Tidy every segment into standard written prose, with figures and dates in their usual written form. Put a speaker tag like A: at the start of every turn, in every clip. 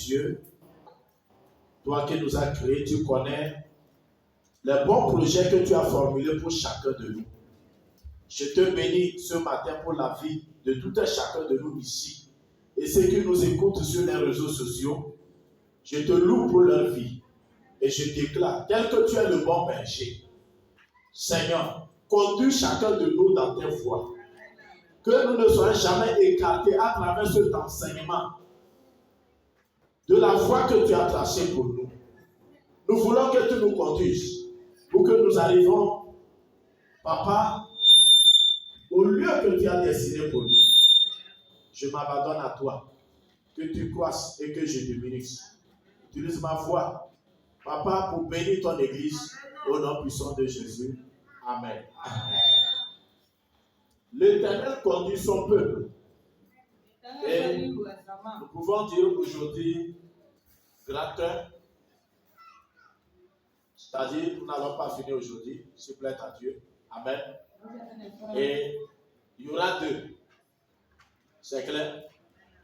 A: Dieu, toi qui nous as créés, tu connais les bons projets que tu as formulés pour chacun de nous. Je te bénis ce matin pour la vie de tout un chacun de nous ici. Et ceux qui nous écoutent sur les réseaux sociaux, je te loue pour leur vie. Et je déclare, tel que tu es le bon berger, Seigneur, conduis chacun de nous dans tes voies. Que nous ne soyons jamais écartés à travers cet enseignement de la voie que tu as tracée pour nous. Nous voulons que tu nous conduises pour que nous arrivions, Papa, au lieu que tu as destiné pour nous. Je m'abandonne à toi. Que tu croisses et que je diminue. Utilise ma voix, Papa, pour bénir ton Église au nom puissant de Jésus. Amen. L'Éternel conduit son peuple. Et nous pouvons dire aujourd'hui, gratin, c'est-à-dire nous n'allons pas finir aujourd'hui, s'il plaît à Dieu. Amen. Et il y aura 2. C'est clair?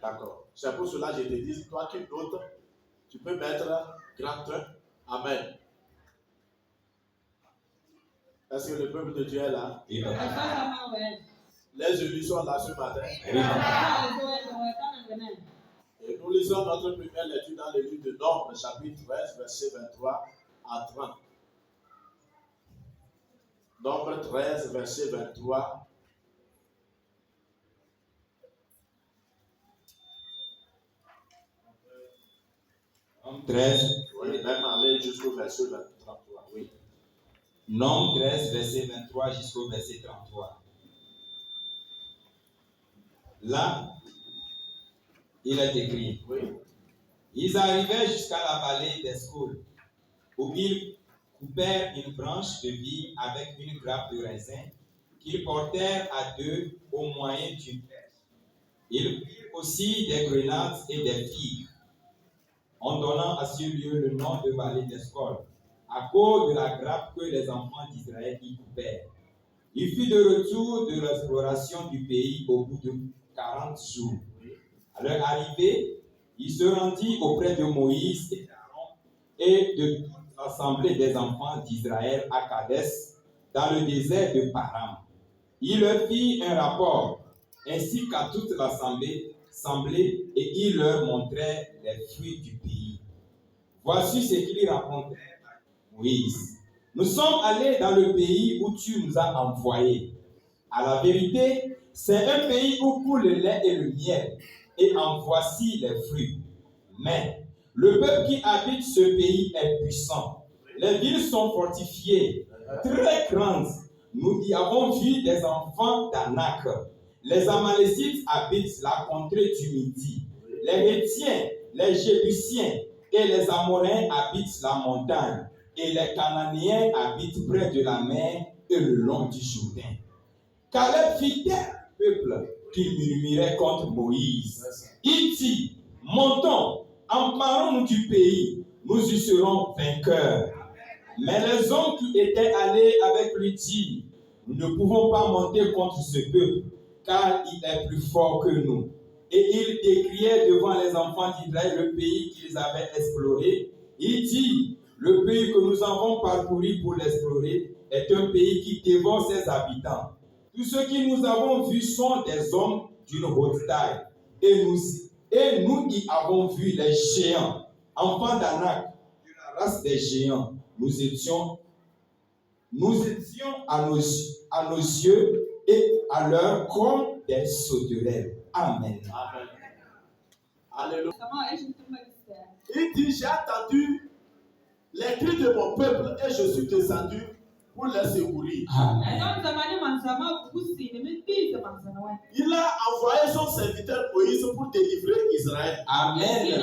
A: D'accord. C'est pour cela que je te dis, toi qui notes, tu peux mettre gratin. Amen. Est-ce que le peuple de Dieu est là? Oui. Les élus sont là ce matin. Et nous lisons notre première lecture dans le livre de Nombres, chapitre 13, verset 23 à 30. Nombre 13, verset 23.
B: Nombre 13.
A: Oui, même aller jusqu'au verset 33. Oui.
B: Nombre 13, verset 23 jusqu'au verset 33. Là, il est écrit.
A: Oui.
B: Ils arrivaient jusqu'à la vallée d'Escol, où ils coupèrent une branche de vigne avec une grappe de raisin qu'ils portèrent à 2 au moyen d'une flèche. Ils prirent aussi des grenades et des figues, en donnant à ce lieu le nom de vallée d'Escol, à cause de la grappe que les enfants d'Israël y coupèrent. Il fut de retour de l'exploration du pays au bout de 40 jours. À leur arrivée, il se rendit auprès de Moïse et d'Aaron et de toute l'assemblée des enfants d'Israël à Kadès, dans le désert de Param. Il leur fit un rapport, ainsi qu'à toute l'assemblée, et il leur montrait les fruits du pays. Voici ce qu'ils racontèrent à Moïse. Nous sommes allés dans le pays où tu nous as envoyés. À la vérité, c'est un pays où coule le lait et le miel, et en voici les fruits. Mais le peuple qui habite ce pays est puissant. Les villes sont fortifiées, très grandes. Nous y avons vu des enfants d'Anak. Les Amalécites habitent la contrée du Midi. Les Hétiens, les Jébusiens et les Amoréens habitent la montagne. Et les Cananéens habitent près de la mer et le long du Jourdain. Caleb fit tel peuple qu'il murmurait contre Moïse. Il dit, montons, emparons-nous du pays, nous y serons vainqueurs. Mais les hommes qui étaient allés avec lui dirent, nous ne pouvons pas monter contre ce peuple, car il est plus fort que nous. Et ils décriaient devant les enfants d'Israël le pays qu'ils avaient exploré. Il dit, le pays que nous avons parcouru pour l'explorer est un pays qui dévore ses habitants. Tous ceux que nous avons vus sont des hommes d'une haute taille. Et nous y avons vu les géants, enfants d'Anak, de la race des géants. Nous étions à nos yeux et à leur comme des sauterelles. Amen.
A: Amen. Alléluia. Il dit, j'ai entendu les cris de mon peuple et je suis descendu pour les secourir.
B: Amen.
A: Il a envoyé son serviteur Moïse pour délivrer Israël.
B: Amen.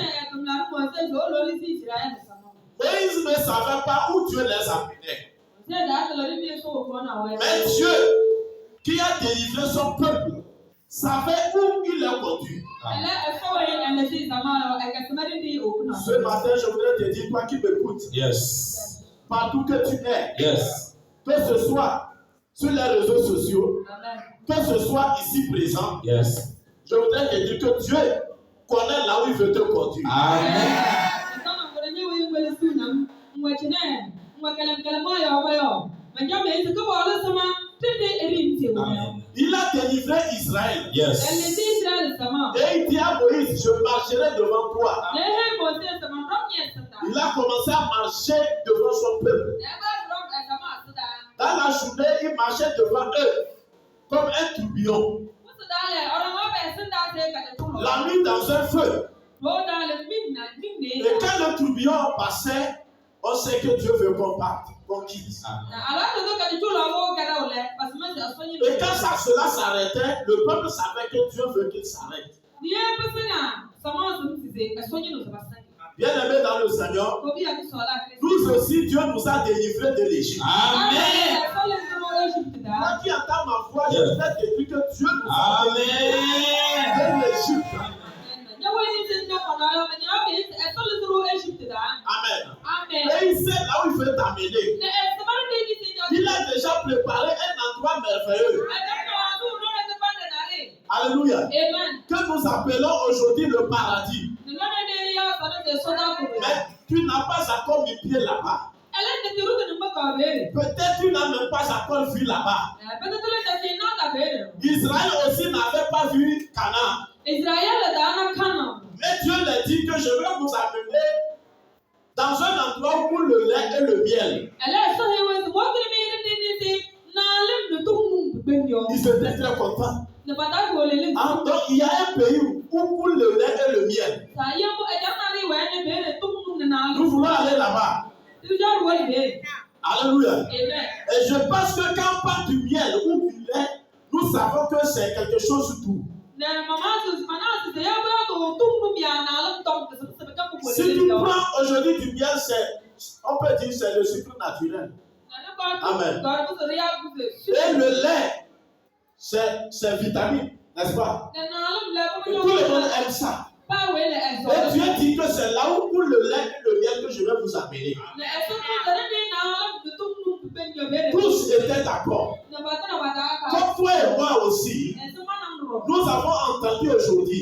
A: Moïse ne savait pas où Dieu les amenait. Mais Dieu, qui a délivré son peuple, savait où il les conduit. Ce matin, je voudrais te dire, toi qui m'écoutes,
B: Yes.
A: partout que tu es,
B: Yes.
A: que ce soit sur les réseaux sociaux, que ce soit ici présent,
B: Yes.
A: je voudrais te dire que Dieu connaît là où il veut te conduire.
B: Amen.
A: promesse. Et il dit à Moïse, je marcherai devant toi. Il a commencé à marcher devant son peuple. Dans la journée, il marchait devant eux comme un tourbillon. La nuit dans un feu. Et quand le tourbillon passait, on sait que Dieu veut qu'on parte, qu'on quitte. Et quand cela s'arrêtait, le peuple savait que Dieu veut qu'il s'arrête. Bien-aimés dans le Seigneur, nous aussi, Dieu nous a délivrés de l'Égypte.
B: Amen.
A: Moi qui entends ma voix, je vais te dire que Dieu nous a délivrés de l'Égypte. Amen. Et il sait là où il veut t'amener. Il a déjà préparé un endroit merveilleux. Alléluia. Amen. Que nous appelons aujourd'hui le paradis. Mais tu n'as pas encore mis pied là-bas. Peut-être tu n'as même pas encore vu là-bas. Israël aussi n'avait pas vu Canaan. Mais Dieu l'a dit que je vais vous amener dans un endroit où le lait et le miel. Ils étaient très contents. Donc il y a un pays où coule le lait et le miel. Nous voulons aller là-bas. Alléluia. Et je pense que quand on parle du miel ou du lait, nous savons que c'est quelque chose de doux. Si tu prends aujourd'hui du miel, on peut dire que c'est le sucre naturel. Amen. Et le lait, c'est vitamine, n'est-ce pas? Et tout le monde aime ça. Et Dieu dit que c'est là où coule le lait et le miel que je vais vous amener. Tous étaient d'accord. Comme toi et moi aussi, nous avons entendu aujourd'hui.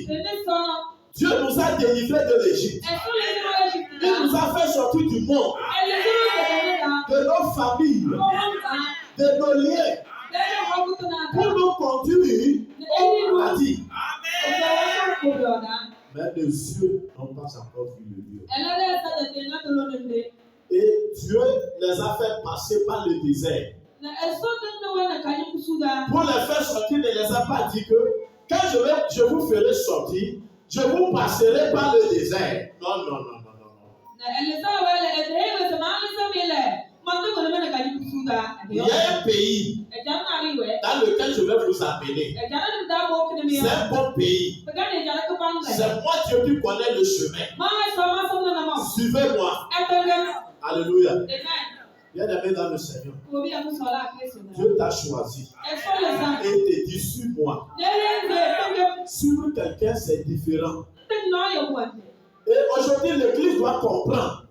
A: Dieu nous a délivrés de l'Égypte. Il nous a fait sortir du monde, de nos familles, de nos liens, pour nous conduire au paradis. Mais les yeux n'ont pas encore vu le lieu. Et Dieu les a fait passer par le désert. Pour les faire sortir, il ne les a pas dit que quand je vous ferai sortir, je vous passerai par le désert. Non, non, non, non, non. Il y a un pays dans lequel je vais vous amener. C'est un bon pays. C'est moi Dieu qui connais le chemin. Suivez-moi. Alléluia. Bien-aimé dans le Seigneur, Dieu t'a choisi et te dit suis-moi. Suivre quelqu'un, c'est différent. Et aujourd'hui, l'Église doit comprendre.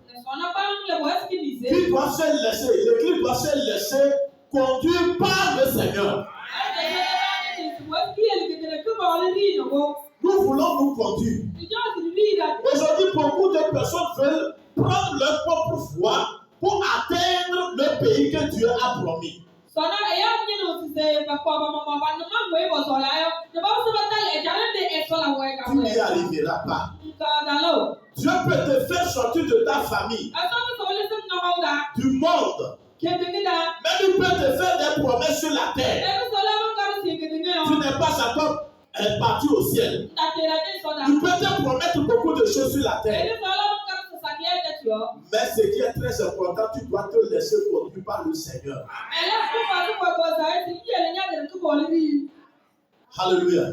A: L'église doit se laisser conduire par le Seigneur. Nous voulons nous conduire. Aujourd'hui, beaucoup de personnes veulent prendre leur propre voie pour atteindre le pays que Dieu a promis. Tu n'y arriveras pas. Dieu peut te faire sortir de ta famille, du monde. Même il peut te faire des promesses sur la terre. Tu n'es pas encore parti au ciel. Il peut te promettre beaucoup de choses sur la terre. Mais ce qui est très important, tu dois te laisser conduire par le Seigneur. Alléluia.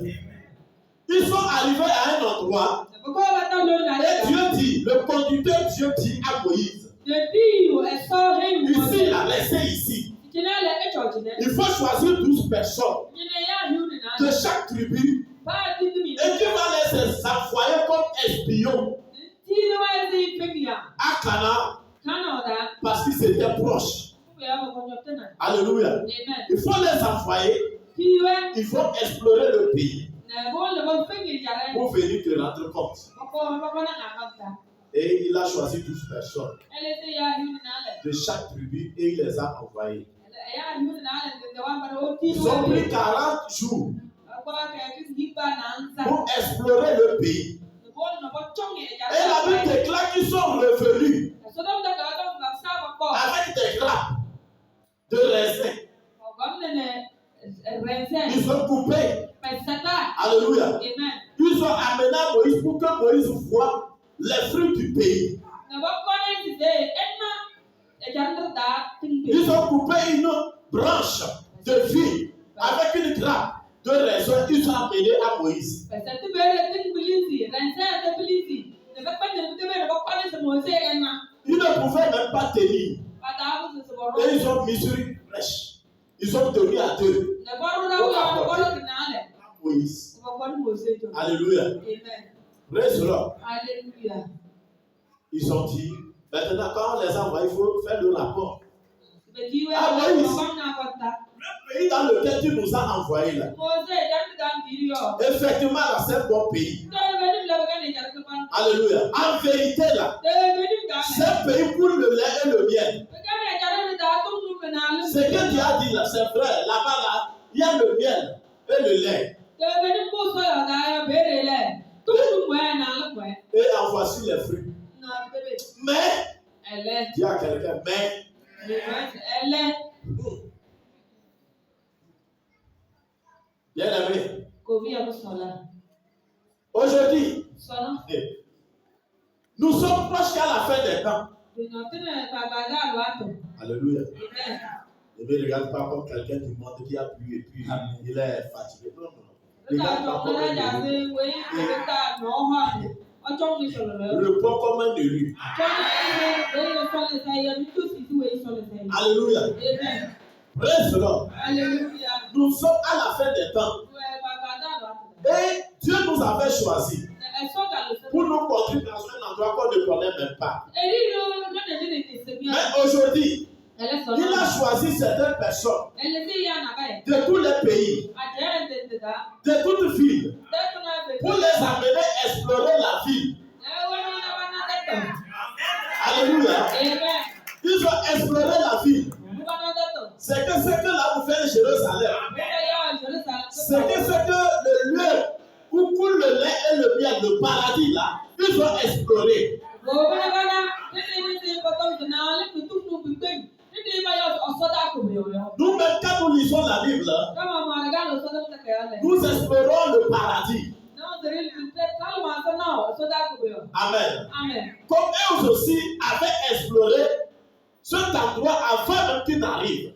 A: Ils sont arrivés à un endroit et Dieu dit, le conducteur Dieu dit à Moïse, ici, il a laissé ici. Il faut choisir 12 personnes de chaque tribu et tu vas les envoyer comme espions à Canaan parce qu'ils étaient proches. Alléluia. Il faut les envoyer. Il faut explorer le pays pour venir te rendre compte. Et il a choisi 12 personnes de chaque tribu et il les a envoyées. Ils ont pris 40 jours pour explorer le pays. Et la Bible déclare qu'ils sont revenus avec des grappes de raisins. Ils ont coupé. Alléluia. Ils ont amené à Moïse pour que Moïse voie les fruits du pays. Ils ont coupé une branche de vigne avec une grappe de raisin. Ils ont amené à Moïse. Ils ne pouvaient même pas tenir. Et ils ont mis sur une brèche. Ils ont tenu à deux. Moïse. Alléluia. Praise the Lord.
C: Alléluia.
A: Ils ont dit, maintenant quand on les envoie, il faut faire le rapport. Moïse, le pays dans lequel tu nous as envoyés là, effectivement là, c'est un bon pays. Alléluia. En vérité là, c'est un pays pour le lait et le miel. Ce que tu as dit là, c'est vrai. Là-bas là, il y a le miel et le lait. Et en voici les fruits. Mais, dis à quelqu'un, mais, bien aimé, aujourd'hui, nous sommes proches qu'à la fin des temps. Alléluia. Ne regarde pas comme quelqu'un du monde qui a plu et puis il est fatigué. Non, non. Regarde pas comme un élu. Repos comme un élu. Alléluia. Praise the Lord. Nous sommes à la fin des temps. Et Dieu nous avait choisis pour nous conduire dans un endroit qu'on ne connaît même pas. Mais aujourd'hui, il a choisi certaines personnes de tous les pays, de toutes villes, pour les amener à explorer la ville. Alléluia. Ils ont exploré la ville. C'est que là vous faites Jérusalem. C'est que le lieu où coule le lait et le miel, le paradis là, ils ont exploré. Nous-mêmes, quand nous lisons la Bible, nous explorons le paradis. Amen. Comme eux aussi avaient exploré cet endroit avant même qu'ils n'arrivent.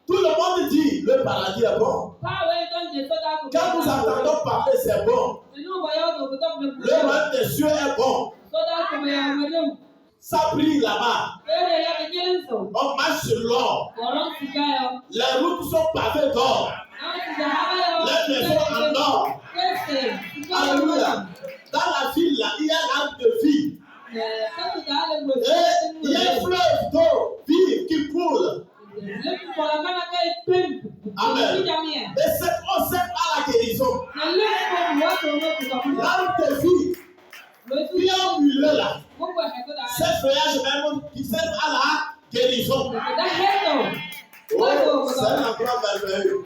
A: Tout le monde dit le paradis est bon. Quand nous entendons parler, c'est bon. Le royaume des cieux est bon. Ça brille là-bas. On marche sur l'or. Les routes sont pavées d'or. Les maisons en or. Alléluia. Dans la ville là, il y a l'arbre de vie. Et il y a un fleuve d'eau vive qui coule. Amen. Et cette eau sert à la guérison. L'arbre de vie qui est au milieu là. Ces feuillages même qui servent à la guérison. Oh, c'est un endroit merveilleux.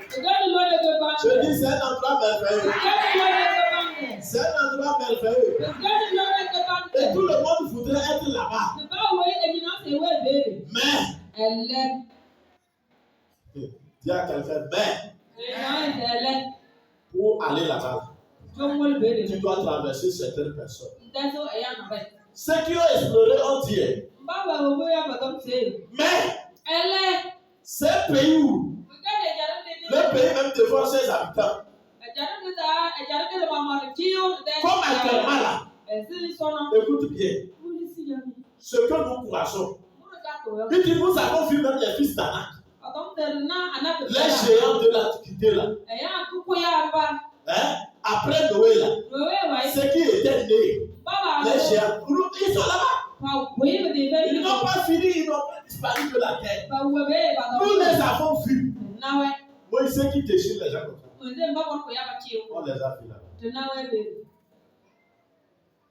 A: Je dis c'est un endroit merveilleux. C'est un endroit merveilleux. Et tout le monde voudrait être là-bas. Mais, dis à quelqu'un, mais, pour aller là-bas, tu dois traverser certaines personnes. Ceux qui ont exploré ont dit, mais, c'est un pays où le pays même devant ses habitants. Comme actuellement là, écoute bien, ce que nous croisons. Il dit, nous avons vu même les fils d'Anak, les géants de l'Antiquité là. Hein? Après Noé là, ceux qui étaient nés, les géants, ils sont là-bas. Ils n'ont pas fini, ils n'ont pas disparu de la terre. Nous les avons vus. Moïse qui déchire les gens comme ça. On les a vus là-bas.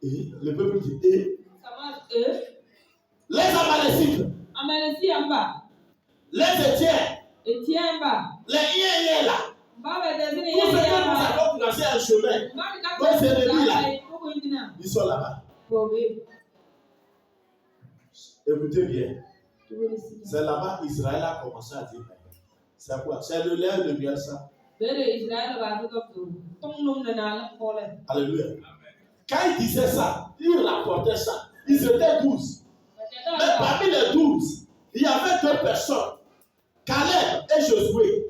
A: Et le peuple dit, les Amalécites, les Étiens, Les yé là. Tout ce que nous avons tracé un chemin. Donc ces ennemis là, ils sont là-bas. Écoutez bien. C'est là-bas qu'Israël a commencé à dire. C'est quoi? C'est le lait de miel ça. Alléluia. Quand il disait ça, il rapportait ça. Ils étaient 12. Mais parmi les 12, il y avait 2 personnes. Caleb et Josué.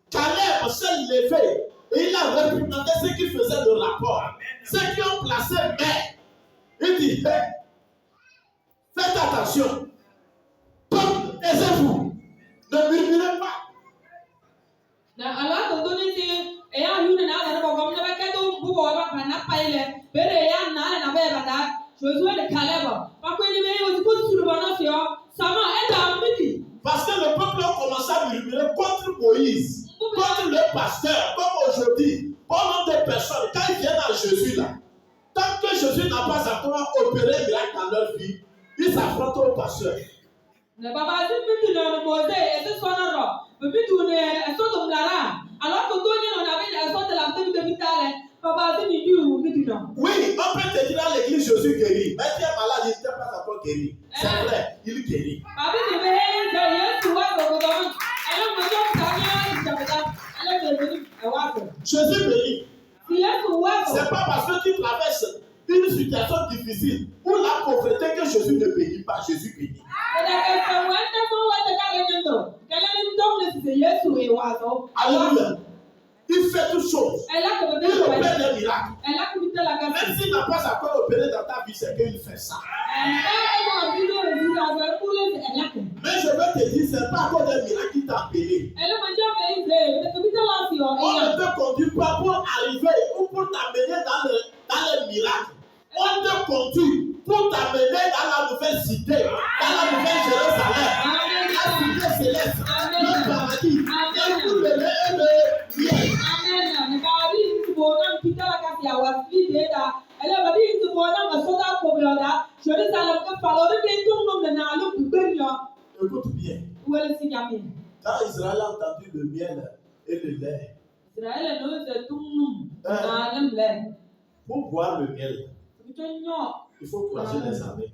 A: Caleb s'est levé et il a réprimandé ceux qui faisaient le rapport. Ceux qui ont placé mais. Il dit, hey, faites attention. Peuple, aisez-vous. Ne murmurez pas. Parce que le peuple a commencé à murmurer contre Moïse, contre le pasteur, comme aujourd'hui. Bon nombre de personnes, quand ils viennent à Jésus là, tant que Jésus n'a pas encore opéré un miracle dans leur vie, ils s'affrontent au pasteur. Oui, on peut te dire à l'église Jésus guérit. Mais tu es malade, il n'était pas encore guéri. C'est vrai, il guérit. Jésus guérit. C'est pas parce que tu traverses une situation difficile ou la pauvreté que Jésus ne bénit pas. Jésus bénit. Alléluia. Il fait toutes choses. Il opère des miracles. Même s'il n'a pas encore opéré dans ta vie, c'est qu'il fait ça. Mais je veux te dire, ce n'est pas encore des miracles qui t'a appelé. On ne te conduit pas pour arriver ou pour t'amener dans les miracles. On te conduit pour t'amener dans la nouvelle cité, dans la nouvelle Jérusalem, la cité céleste, le paradis, et tout le bien. Écoute bien. Quand Israël a entendu le miel et le lait, pour boire le miel, il faut croiser les abeilles.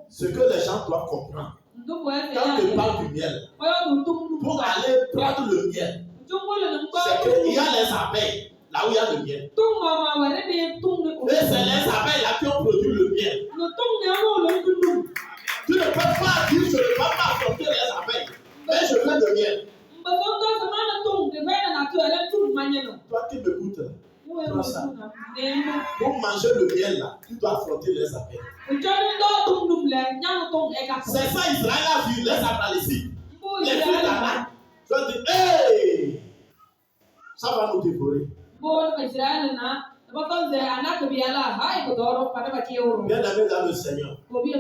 A: Ce que les gens doivent comprendre, quand tu parles du miel, pour aller prendre le miel, c'est qu'il y a les abeilles, là où il y a le miel. Et c'est les abeilles là qui ont produit le miel. Tu ne peux pas dire je ne vais pas apporter les abeilles, mais je veux le miel. Toi qui m'écoutes, prends ça. Pour manger le miel là, tu dois affronter les abeilles. C'est ça Israël a vu, les Amalicites. Les filles d'Anak. Tu vas dire, hey! Ça va nous dévorer. Bien aimé dans le Seigneur. Pour aller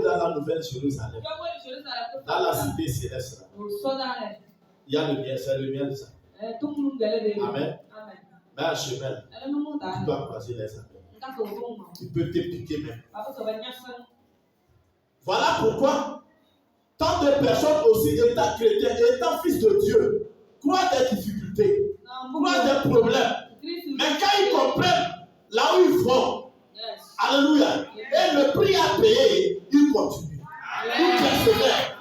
A: dans la nouvelle Jérusalem, dans la cité céleste, il y a le miel, c'est le miel ça. Amen. Mais à chemin, tu dois croiser les abeilles. Tu peux te piquer même. Voilà pourquoi tant de personnes aussi, étant chrétiens, étant fils de Dieu, croient des difficultés, croient des problèmes. Mais quand ils comprennent là où ils vont, alléluia, et le prix à payer, ils continuent. Ils persévèrent.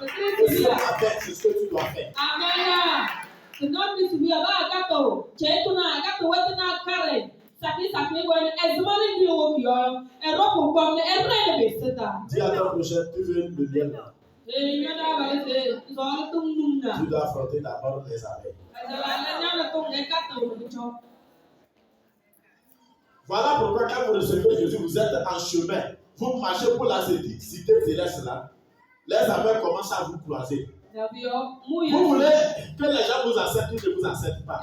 A: C'est ce que tu dois faire.
C: Amen.
A: Dis à ton prochain, tu veux le miel. Tu dois affronter d'abord les abeilles. Voilà pourquoi quand vous recevez Jésus, vous êtes en chemin. Vous marchez pour la cité céleste là. Les abeilles commencent à vous croiser. Vous voulez que les gens vous acceptent ou ne vous acceptent pas.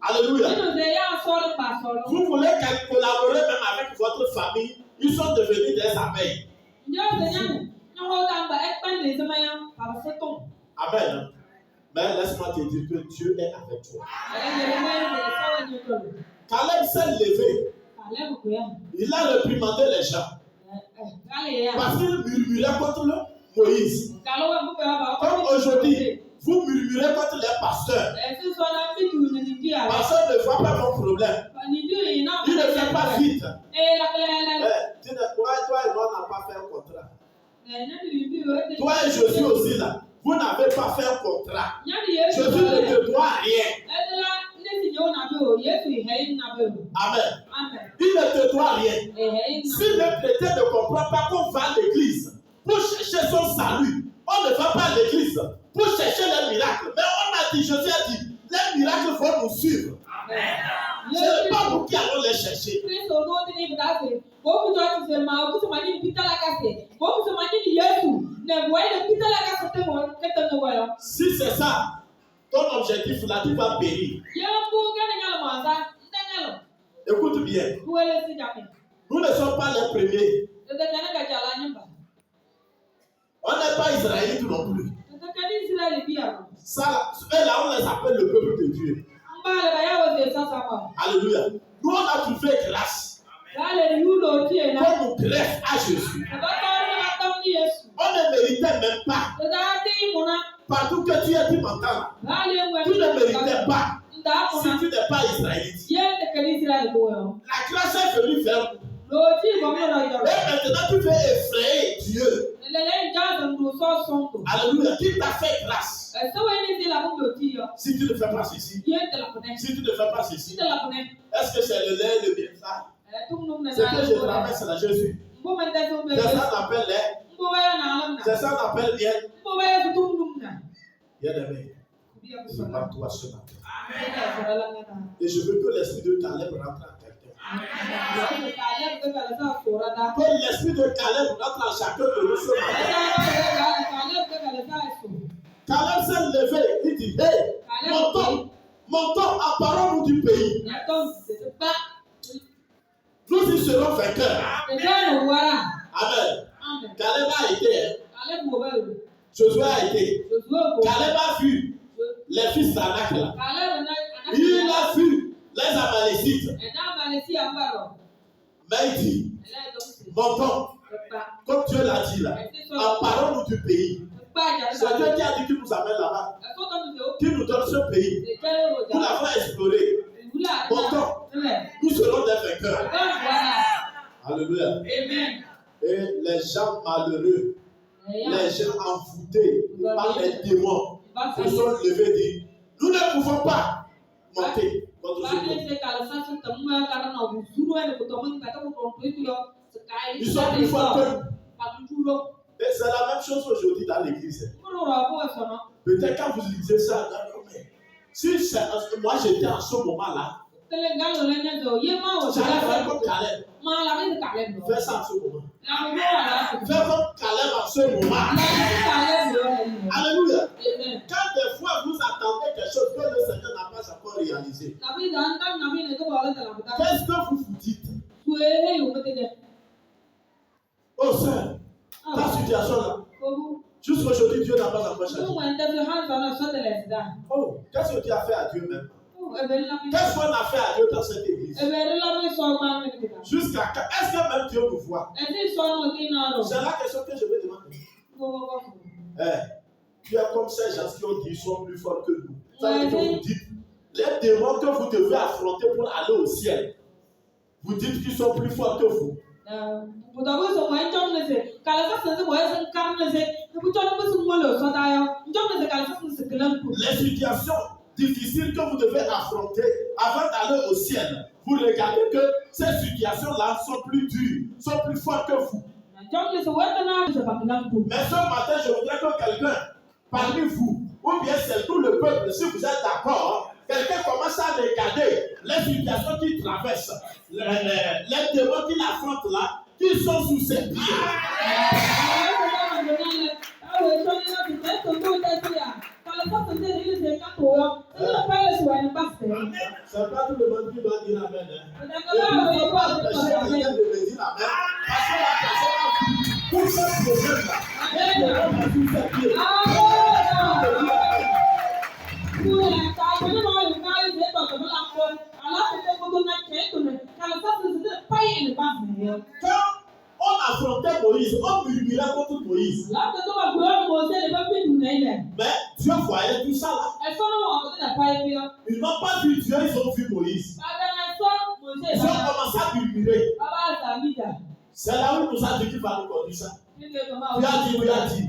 A: Alléluia. Vous voulez collaborer même avec votre famille. Ils sont devenus des abeilles. Amen. Mais laisse-moi te dire que Dieu est avec toi. Caleb s'est levé. Il a réprimandé les gens. Parce qu'il murmurait contre eux. Moïse. Comme aujourd'hui, vous murmurez contre les pasteurs. Pasteur ne voit pas mon problème. Il ne fait pas vite. Toi et moi, on n'a pas fait un contrat. Toi et je suis aussi là. Vous n'avez pas fait un contrat. Jésus ne te doit rien. Amen. Il ne te doit rien. Si le chrétien ne comprend pas qu'on va à l'église pour chercher son salut, on ne va pas à l'église pour chercher les miracles. Mais on a dit, Jésus a dit, les miracles vont nous suivre. Ce n'est pas nous qui allons les chercher. Si c'est ça, ton objectif là, tu vas périr. Écoute bien. Nous ne sommes pas les premiers. On n'est pas israélites non plus. Ça, là, on les appelle le peuple de Dieu. Alléluia. Nous, on a trouvé grâce. Comme nous greffe à Jésus. On ne méritait même pas. Partout que tu es, tu m'entends. Tu ne méritais pas. Si tu n'es pas israélite. La grâce est venue vers nous. Et maintenant, tu veux effrayer Dieu. Alléluia. Qui t'a fait grâce? Si tu ne fais pas ceci, si tu ne fais pas ceci, est-ce que c'est le lait et le bien-être? C'est que je traverse là, Jésus. C'est ça qu'on appelle lait. C'est ça qu'on appelle bien. Bien-aimé, je parle toi ce matin. Et je veux que l'esprit de Caleb rentre en quelqu'un. Que l'esprit de Caleb rentre en chacun de nous ce matin. Caleb s'est levé, il dit, hey, montons, emparons-nous du pays. Nous y serons vainqueurs. Amen. Caleb a été. Josué a été. Caleb a vu les fils d'Anak là. Il a vu les Amalécites. Mais il dit, montons, comme Dieu l'a dit là, emparons-nous du pays. C'est Dieu qui a dit qu'il nous amène là-bas, qui nous donne ce pays. Nous l'avons exploré. Montons, nous serons des vainqueurs. Alléluia. Amen. Et les gens malheureux, les gens envoûtés par les démons se sont levés et disent, nous ne pouvons pas monter contre ce pays. Ils sont plus forts que nous. Et c'est la même chose aujourd'hui dans l'église. Peut-être quand vous lisez ça, si moi j'étais en ce moment-là, j'allais faire comme Caleb. Fais ça en ce moment. Fais comme Caleb en ce moment. Alléluia. Quand des fois vous attendez quelque chose que le Seigneur n'a pas encore réalisé, qu'est-ce que vous vous dites? Oh Seigneur, ta situation là, jusqu'aujourd'hui Dieu n'a pas encore changé. Oh, qu'est-ce que tu as fait à Dieu même? Qu'est-ce qu'on a fait à Dieu dans cette église? Jusqu'à quand? Est-ce que même Dieu nous voit? C'est la question que je vais demander. Tu es comme ces gens qui ont dit qu'ils sont plus forts que nous. Ça veut dire que vous dites, les démons que vous devez affronter pour aller au ciel, vous dites qu'ils sont plus forts que vous. Les situations difficiles que vous devez affronter avant d'aller au ciel, vous regardez que ces situations-là sont plus dures, sont plus fortes que vous. Mais ce matin, je voudrais que quelqu'un parmi vous, ou bien c'est tout le peuple, si vous êtes d'accord, quelqu'un commence à regarder les situations qu'il traverse, les démons qu'il affronte là, qui sont sous ses pieds. C'est pas tout le monde qui doit dire amen. Et il ne faut pas empêcher quelqu'un de me dire amen. Parce que la personne a vu tout ce problème-là. Et le monde a sous ses pieds. Quand on affrontait Moïse, on murmurait contre Moïse. Mais Dieu voyait tout ça là. Ils n'ont pas vu Dieu, ils ont vu Moïse. Ils ont commencé à murmurer. C'est là où nous a dit qu'il va nous conduire ça. Dieu a dit.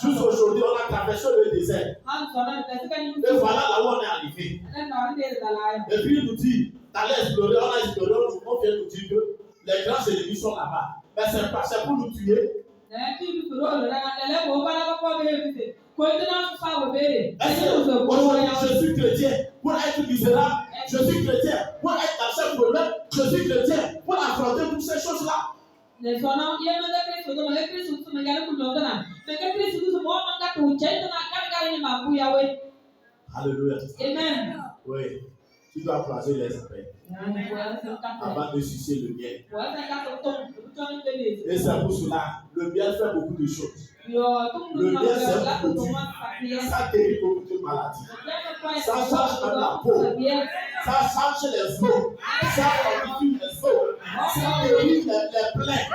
A: Juste aujourd'hui, on a traversé le désert. Et voilà là où on est arrivé. Et puis il nous dit, d'aller explorer, on a exploré, on vient nous dire que les grands ennemis sont là-bas. Mais c'est pour nous tuer. Est-ce que je suis chrétien pour être misérable? Je suis chrétien pour être dans ce problème? Je suis chrétien pour affronter toutes ces choses-là? Alléluia. Amen. Oui. Tu dois croiser les appels avant de sucer le miel. Et c'est pour cela, le miel fait beaucoup de choses. Le miel, c'est beaucoup. Ça guérit beaucoup de maladies. Ça change même la peau. Ça change les os. Ça modifie les os. Ça guérit les plaies.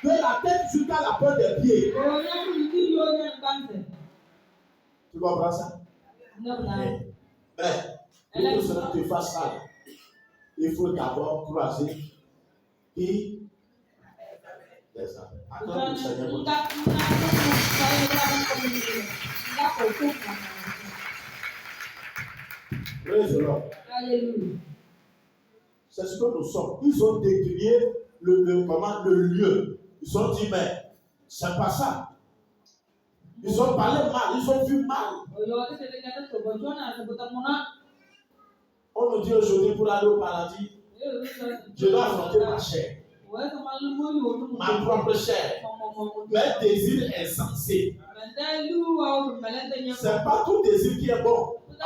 A: De la tête jusqu'à la peau des pieds. Tu comprends ça? Non. Mais, pour que cela te fasse ça, il faut d'abord croiser et les appels. Attends le Seigneur. Praise the Lord. Alléluia. C'est ce que nous sommes. Ils ont décrié le lieu. Ils ont dit, mais c'est pas ça. Ils ont parlé mal, ils ont vu mal. On nous dit aujourd'hui pour aller au paradis, je dois affronter ma chair, ma propre chair, mes désirs insensés. C'est pas tout désir qui est bon. Il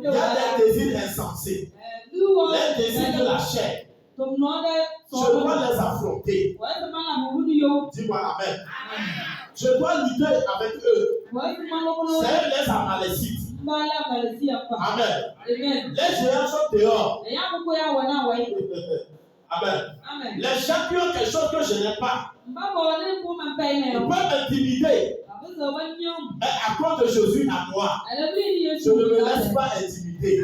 A: y a des désirs insensés, les désirs de la chair. Je dois les affronter. Dis-moi amen. Je dois lutter avec eux. C'est les Amalécites. Amen. Les géants sont dehors. Amen. Les gens qui ont quelque chose que je n'ai pas, ils peuvent m'intimider. Mais à cause de Jésus à moi, je ne me laisse pas intimider.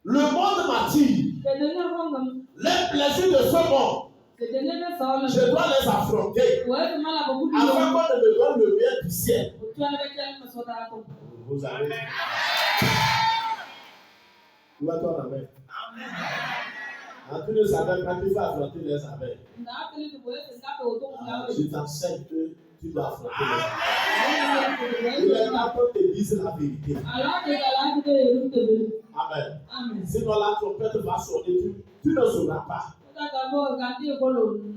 A: Le monde m'attire. Les plaisirs de ce monde, je dois les affronter afin qu'on ne me donne le bien du ciel. Vous avez. Où est ton amen? Tu ne savais pas qu'il faut affronter les abeilles. Je t'enseigne que tu dois affronter les abeilles. Il est temps qu'on te dise la vérité. Amen. Sinon la trompette va sonner, tu ne sauras pas.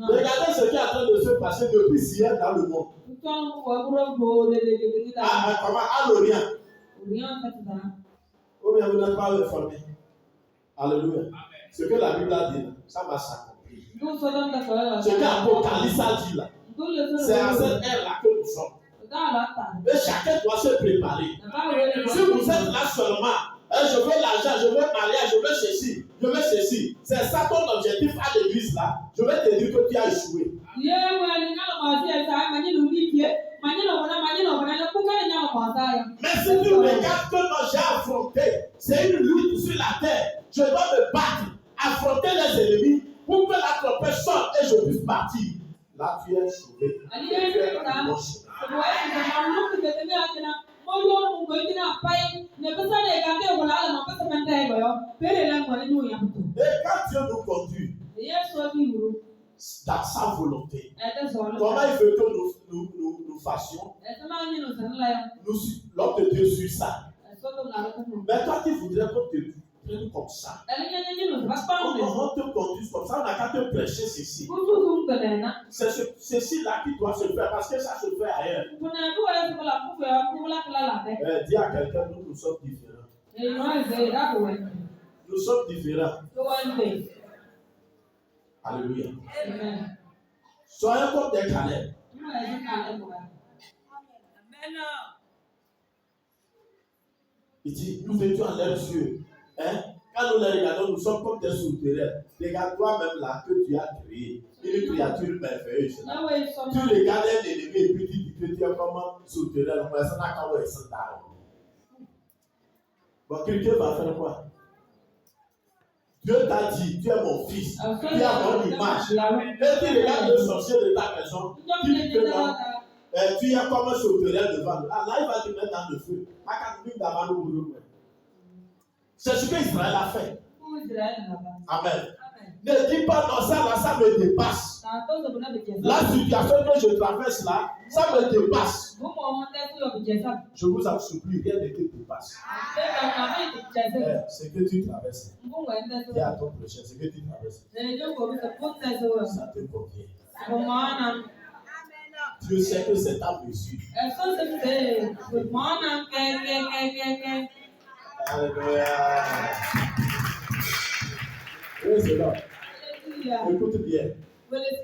A: Regardez ce qui est en train de se passer depuis hier dans le monde. Comment? À l'Orient. Ou bien vous n'êtes pas informé. Alléluia. Ce que la Bible a dit, ça va s'accomplir. Ce qu'Apocalypse a dit là, c'est à cette ère-là que nous sommes. Et chacun doit se préparer. Si vous êtes là seulement, je veux l'argent, je veux mariage, je veux ceci, je veux ceci. C'est ça ton objectif à l'église là. Je vais te dire que tu as échoué. Mais si tu regardes que j'ai affronté, c'est une lutte sur la terre. Je dois me battre, affronter les ennemis pour que la trompette sorte et je puisse partir. Là, tu es sauvé. Et quand Dieu nous conduit dans sa volonté, comment il veut que nous fassions? L'homme de Dieu suit ça. Mais toi qui voudrais qu'on te prenne comme ça, on te conduise comme ça, on n'a qu'à te prêcher ceci. C'est ceci là qui doit se faire parce que ça se fait ailleurs. Dis à quelqu'un, nous sommes différents. Nous sommes différents. Alléluia. Soyons comme des Caleb. Il dit, nous étions à leurs yeux. Quand nous les regardons, nous sommes comme des sauterelles. Regarde toi-même là que tu as créé. Une créature merveilleuse. Tu regardes l'ennemi et puis tu dis que tu es comme un sauterelle. Bon, quelqu'un va faire quoi? Dieu t'a dit, tu es mon fils, tu es à mon image. Et tu regardes le sorcier de ta maison, tu dis que non, tu es comme un sauterelle devant nous. Ah, là, il va te mettre dans le feu. C'est ce qu'Israël a fait. Amen. Ne dis pas non, ça là, ça me dépasse. La situation que je traverse là, ça me dépasse. Je vous en supplie, rien ne te dépasse. Ce que tu traverses, dis à ton prochain, ce que tu traverses, ça te convient. Dieu sait que c'est ta mesure. Alléluia. Oui, c'est là. Écoute bien.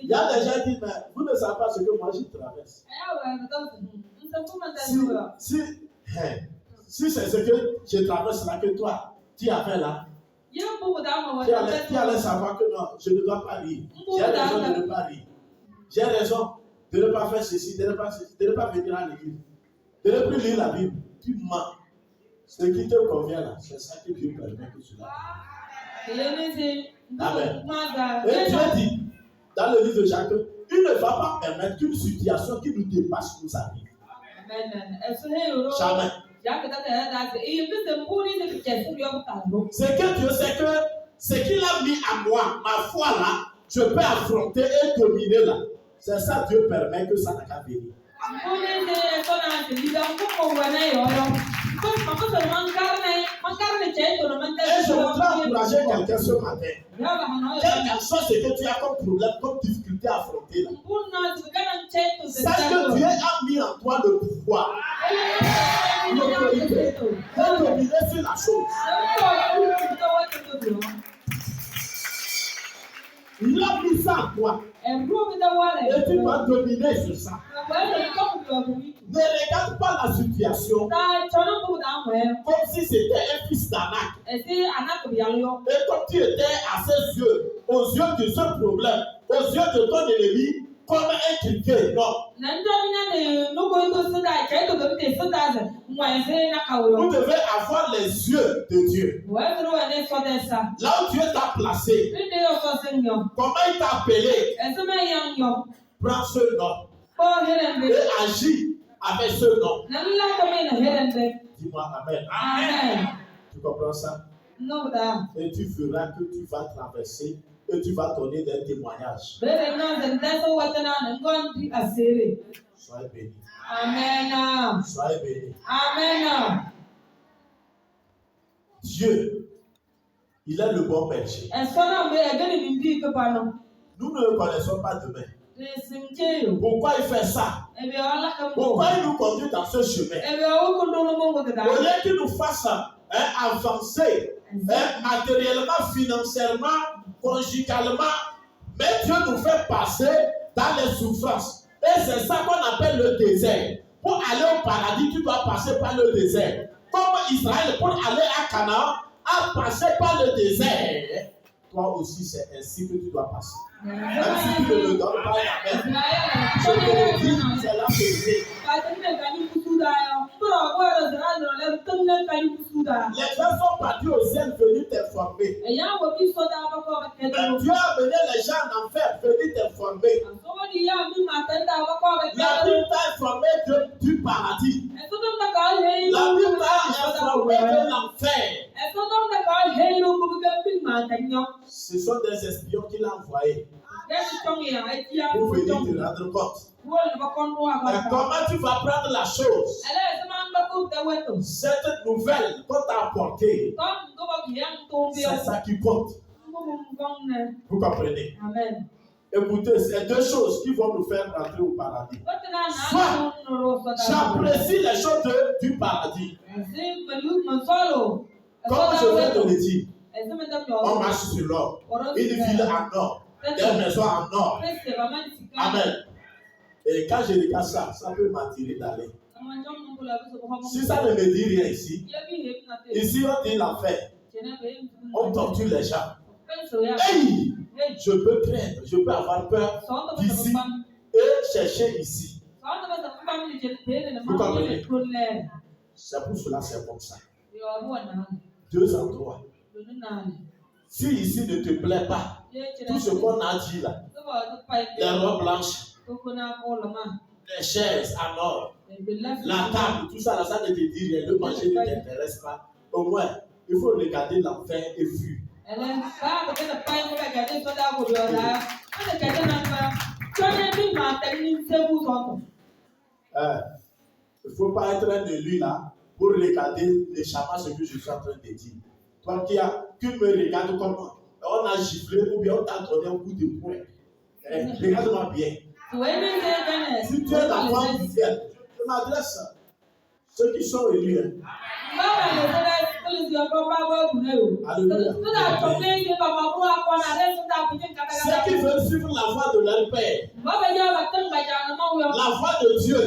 A: Il y a des gens qui disent, mais vous ne savez pas ce que moi je traverse. Si c'est ce que je traverse là, que toi, tu as fait là, tu allais savoir que non, je ne dois pas rire. J'ai raison de ne pas rire. J'ai raison de ne pas faire ceci, de ne pas venir à l'église, de ne plus lire la Bible. Tu mens. Ce qui te convient là, c'est ça que Dieu permet que cela. Amen. Et Dieu dit, dans le livre de Jacques, il ne va pas permettre qu'une situation qui nous dépasse nous arrive. Jamais. C'est que Dieu sait que ce qu'il a mis à moi, ma foi là, je peux affronter et dominer là. C'est ça Dieu permet que ça n'a qu'à venir. Et je voudrais encourager quelqu'un ce matin. Quel que soit ce que tu as comme problème, comme difficulté à affronter là. Sache que Dieu a mis en toi le pouvoir, l'autorité, de dominer sur la chose. Il a mis ça en toi. Et tu dois dominer sur ça. Ne regarde pas la situation comme si c'était un fils d'Anak. Et comme tu étais à ses yeux, aux yeux de ce problème, aux yeux de ton ennemi, comme un criquet. Non. Vous devez avoir les yeux de Dieu. Là où Dieu t'a placé, comment il t'a appelé, prends ce nom et agis avec ce nom. Dis-moi Amen. Amen. Tu comprends ça? Et tu feras que tu vas traverser et tu vas donner des témoignages. Soyez bénis. Amen. Soyez bénis. Amen. Dieu, il est le bon berger. Nous ne le connaissons pas demain. Pourquoi il fait ça? Pourquoi il nous conduit dans ce chemin? Au lieu qu'il nous fasse avancer matériellement, financièrement, conjugalement, mais Dieu nous fait passer dans les souffrances. Et c'est ça qu'on appelle le désert. Pour aller au paradis, tu dois passer par le désert. Comme Israël, pour aller à Canaan, a passé par le désert. Toi aussi, c'est ainsi que tu dois passer. Même si tu ne le donnes pas la main, je te le dis, c'est la vérité. Les gens sont partis au ciel venus t'informer. Mais Dieu a amené les gens en enfer venus t'informer. La Bible t'a informé du paradis. La Bible t'a informé de l'enfer. Ce sont des espions qu'il a envoyés pour venir te rendre compte. Et comment tu vas prendre la chose? Cette nouvelle qu'on t'a apportée, c'est ça qui compte. Vous comprenez? Amen. Écoutez, c'est deux choses qui vont nous faire rentrer au paradis. Soit j'apprécie les choses du paradis. Comme je viens de le dire, on marche sur l'or. Une ville en or. Des maisons en or. Amen. Et quand je regarde ça, ça peut m'attirer d'aller. Si ça ne me dit rien ici, ici on dit l'enfer. On torture les gens. Hey, je peux craindre, je peux avoir peur d'ici et chercher ici. Vous comprenez? C'est pour cela c'est comme ça. 2 endroits. Si ici ne te plaît pas, tout ce qu'on a dit là, les robes blanches, les chaises à mort, la table, tout ça, là, ça ne te dit rien, le manger ne t'intéresse pas. Au moins, il faut regarder l'enfer et fuir. Il ne faut pas être un élu là pour regarder les chamas ce que je suis en train de dire. Toi qui me regardes comment on a giflé ou bien on t'a donné un coup de poing. Regarde-moi bien. Si tu es l'enfant du ciel, je m'adresse à ceux qui sont élus. Alléluia. Ceux qui veulent suivre la voie de leur Père, la voie de Dieu,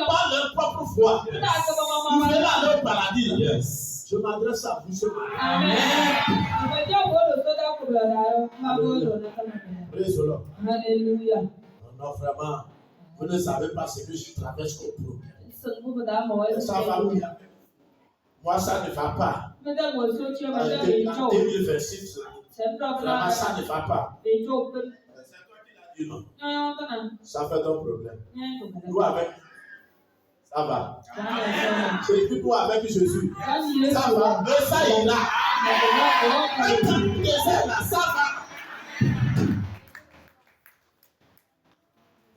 A: pas leur propre voie, ils verront à leur paradis. Yes. Je m'adresse à vous ce matin. Amen. Alléluia. Non, vraiment, vous ne savez pas ce que je traverse comme problème. Ça va bien. Moi, ça ne va pas. En 2026, vraiment, ça ne va pas. C'est toi qui l'as dit, non? Ça fait ton problème. Nous avec. Ça va. C'est plus toi avec Jésus. Ça va. Mais ça ira. Ça va.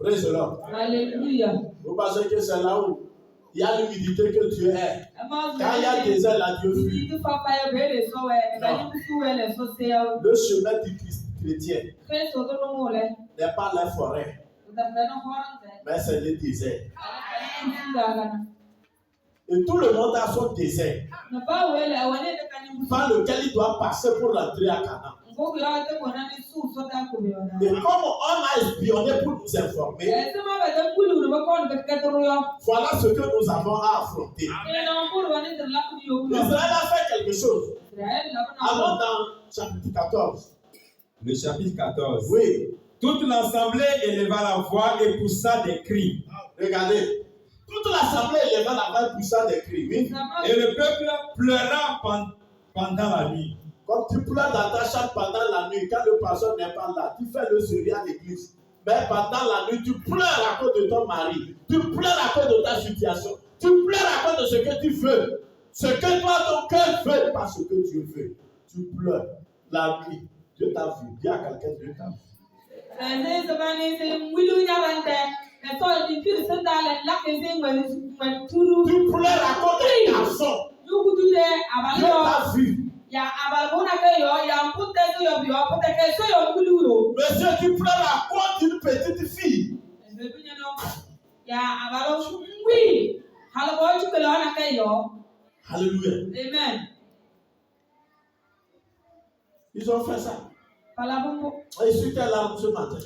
A: Praise the Lord. Alléluia. Vous pensez que c'est là où il y a l'humidité que Dieu est. Quand il y a des ailes, là, Dieu fuit. Le chemin du chrétien n'est pas la forêt, mais c'est le désert. Et tout le monde a son désert par lequel il doit passer pour rentrer à Canaan. Et comme on a espionné pour nous informer, voilà ce que nous avons à affronter. Israël a fait quelque chose. Allons dans chapitre 14.
B: Le chapitre 14.
A: Oui.
B: Toute l'assemblée éleva la voix et poussa des cris.
A: Regardez. Toute l'assemblée éleva la voix et poussa des cris. Oui.
B: Et le peuple pleura pendant la nuit.
A: Comme tu pleures dans ta chambre pendant la nuit, quand le pasteur n'est pas là, tu fais le sérieux à l'église. Mais pendant la nuit, tu pleures à cause de ton mari. Tu pleures à cause de ta situation. Tu pleures à cause de ce que tu veux. Ce que toi, ton cœur veut, pas ce que Dieu veut. Tu pleures la nuit. Dieu t'a vu. Dis à quelqu'un, Dieu t'a vu. Tu pleures à cause des garçons. Dieu t'a vu. Monsieur, tu pleures à cause d'une petite fille. Alléluia.
B: Amen.
A: Ils ont fait ça. Et sur tes larmes ce matin.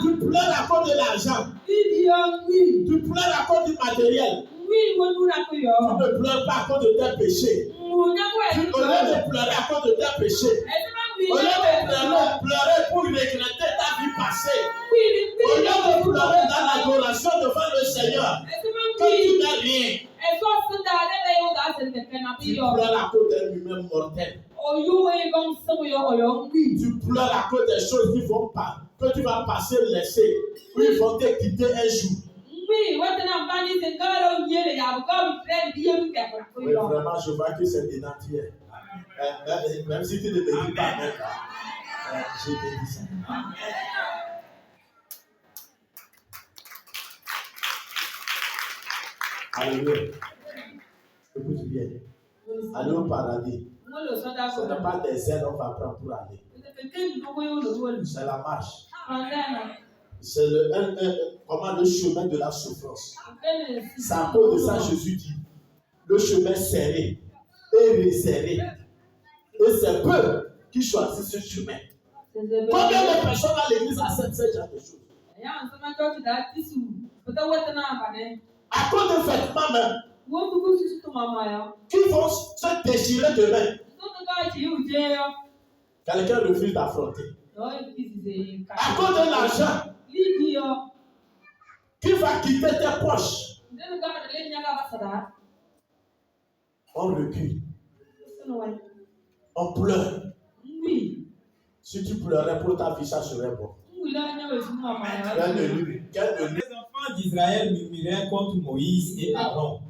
A: Tu pleures à cause de l'argent. Tu pleures à cause du matériel. Tu ne pleures pas à cause de tes péchés. Au lieu de pleurer à cause de tes péchés. Au lieu de pleurer pour regretter ta vie passée. Au lieu de pleurer dans l'adoration devant le Seigneur. Que tu n'as rien. Tu pleures à cause d'un humain mortel. Tu pleures à cause des choses qui vont pas, que tu vas passer laisser, ou ils vont te quitter un jour. Oui, vraiment, je vois que c'est des entiers. Même si tu ne me dis pas, je te dis ça. Alléluia. Écoute bien. Aller au paradis. Ce n'est pas des ailes qu'on va prendre pour aller. C'est la marche. C'est le chemin de la souffrance. C'est à cause de ça Jésus dit le chemin serré et resserré. Et c'est peu qui choisissent ce chemin. Combien de personnes à l'église acceptent ce genre de choses? À cause de vêtements même. qui vont se déchirer demain. Quelqu'un refuse d'affronter. À cause de l'argent qui va quitter tes poches, on recule. On pleure. Si tu pleurais pour ta vie, ça serait bon.
B: Les enfants d'Israël murmuraient contre Moïse et Aaron.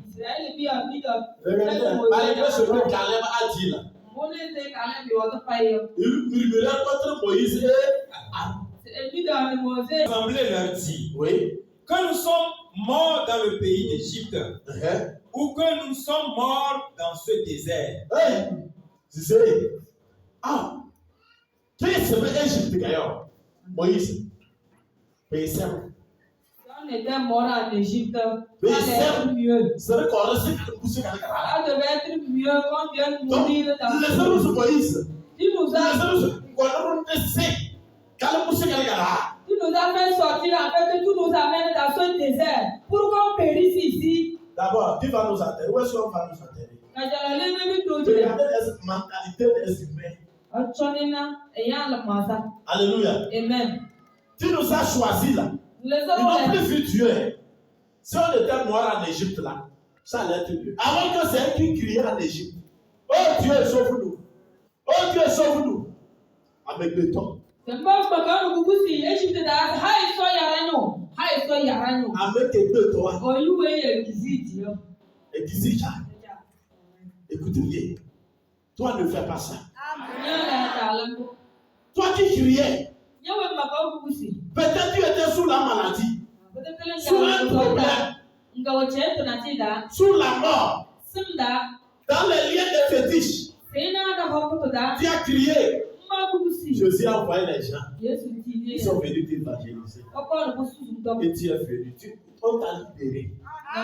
A: Regardez, malgré ce que Caleb a dit là, il murmurait contre Moïse et Aaron.
B: L'Assemblée leur dit,
A: Oui.
B: que nous sommes morts dans le pays d'Égypte, ou que nous sommes morts dans ce désert.
A: Hey, tu sais, qui est ce Égypte d'ailleurs? Moïse. Mais c'est
C: on était mort en Égypte.
A: Mais
C: Ça allait être mieux.
A: c'est le corps de ce poussé dans le canal.
C: Ça devait être mieux qu'on vienne
A: Donc,
C: mourir dans
A: laissez-nous sur Moïse.
C: Tu nous as fait sortir afin que tu nous amènes dans ce désert pour qu'on périsse ici.
A: D'abord, qui va nous enterrer? Où est-ce qu'on va nous enterrer? Regardez les mentalités des humains. Alléluia.
C: Amen.
A: Tu nous as choisis là. Ils n'ont plus vu Dieu. Si on était mort en Égypte là, ça allait être mieux. Avant que c'est eux qui criaient en Égypte. Oh Dieu, sauve-nous. Oh Dieu, sauve-nous. Avec le temps. Avec les toi. Écoutez bien. Toi ne fais pas ça. Toi qui criais. Peut-être tu étais sous la maladie. Sous un problème. Sous la mort. Dans les liens de fétiche. Tu as crié. Jésus a envoyé les gens. Ils sont venus t'évangéliser. Et tu es venu. On t'a libéré. Tu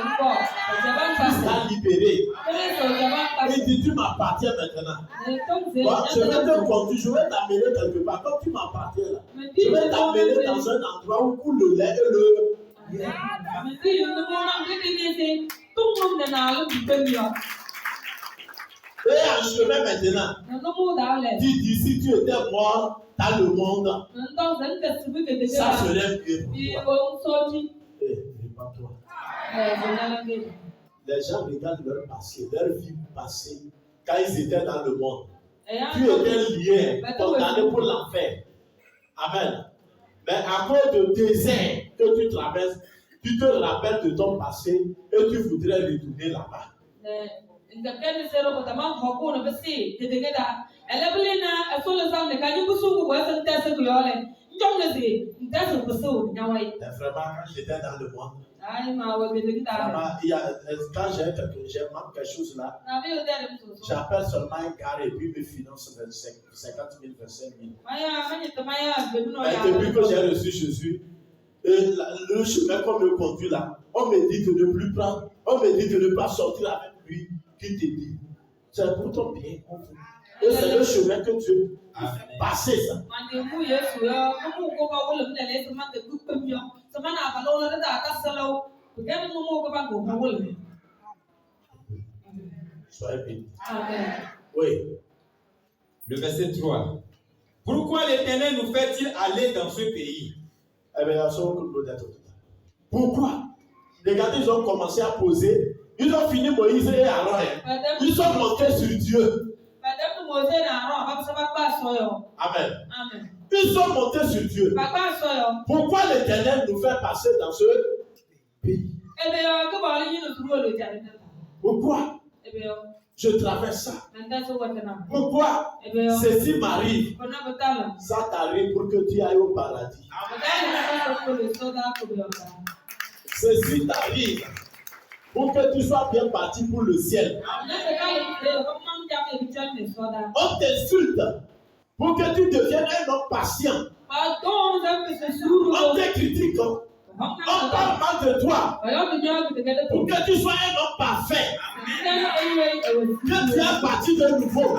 A: t'as libéré. Il dit, tu m'appartiens maintenant. Bon, je vais te conduire, je vais t'amener quelque part. Comme tu m'appartiens là, je vais t'amener dans un endroit où coule le lait et le... Et en chemin maintenant, tu dis, si tu étais mort dans le monde, ça serait mieux pour toi. Pas toi. Les gens regardent leur passé, leur vie passée, quand ils étaient dans le monde. Tu étais lié, condamné pour l'enfer. Amen. Mais à cause de désert que tu traverses, tu te rappelles de ton passé et tu voudrais retourner là-bas. Vraiment, j'étais dans le monde. Quand j'ai manque quelque chose là, j'appelle seulement un carré et puis me finance 50 000, 25 000. Mais depuis que j'ai reçu Jésus, le chemin qu'on me conduit là, on me dit de ne plus prendre, on me dit de ne pas sortir avec lui. Qui te dit? C'est pour ton bien. Et c'est le chemin que Dieu a passé ça. Soyez bénis. Oui.
B: Le verset 3. Pourquoi l'Éternel nous fait-il aller dans ce pays?
A: Eh bien, pourquoi? Regardez, ils ont commencé à poser. Ils ont fini Moïse et Aaron. Ils sont montés sur Dieu. Amen. Ils sont montés sur Dieu. Pourquoi l'Éternel nous fait passer dans ce pays? Pourquoi je traverse ça? Pourquoi ceci m'arrive? Ça t'arrive pour que tu ailles au paradis. Ceci t'arrive pour que tu sois bien parti pour le ciel. On t'insulte pour que tu deviennes un homme patient. On te critique On parle mal de toi pour que tu sois un homme parfait. Que tu as parti de nouveau pour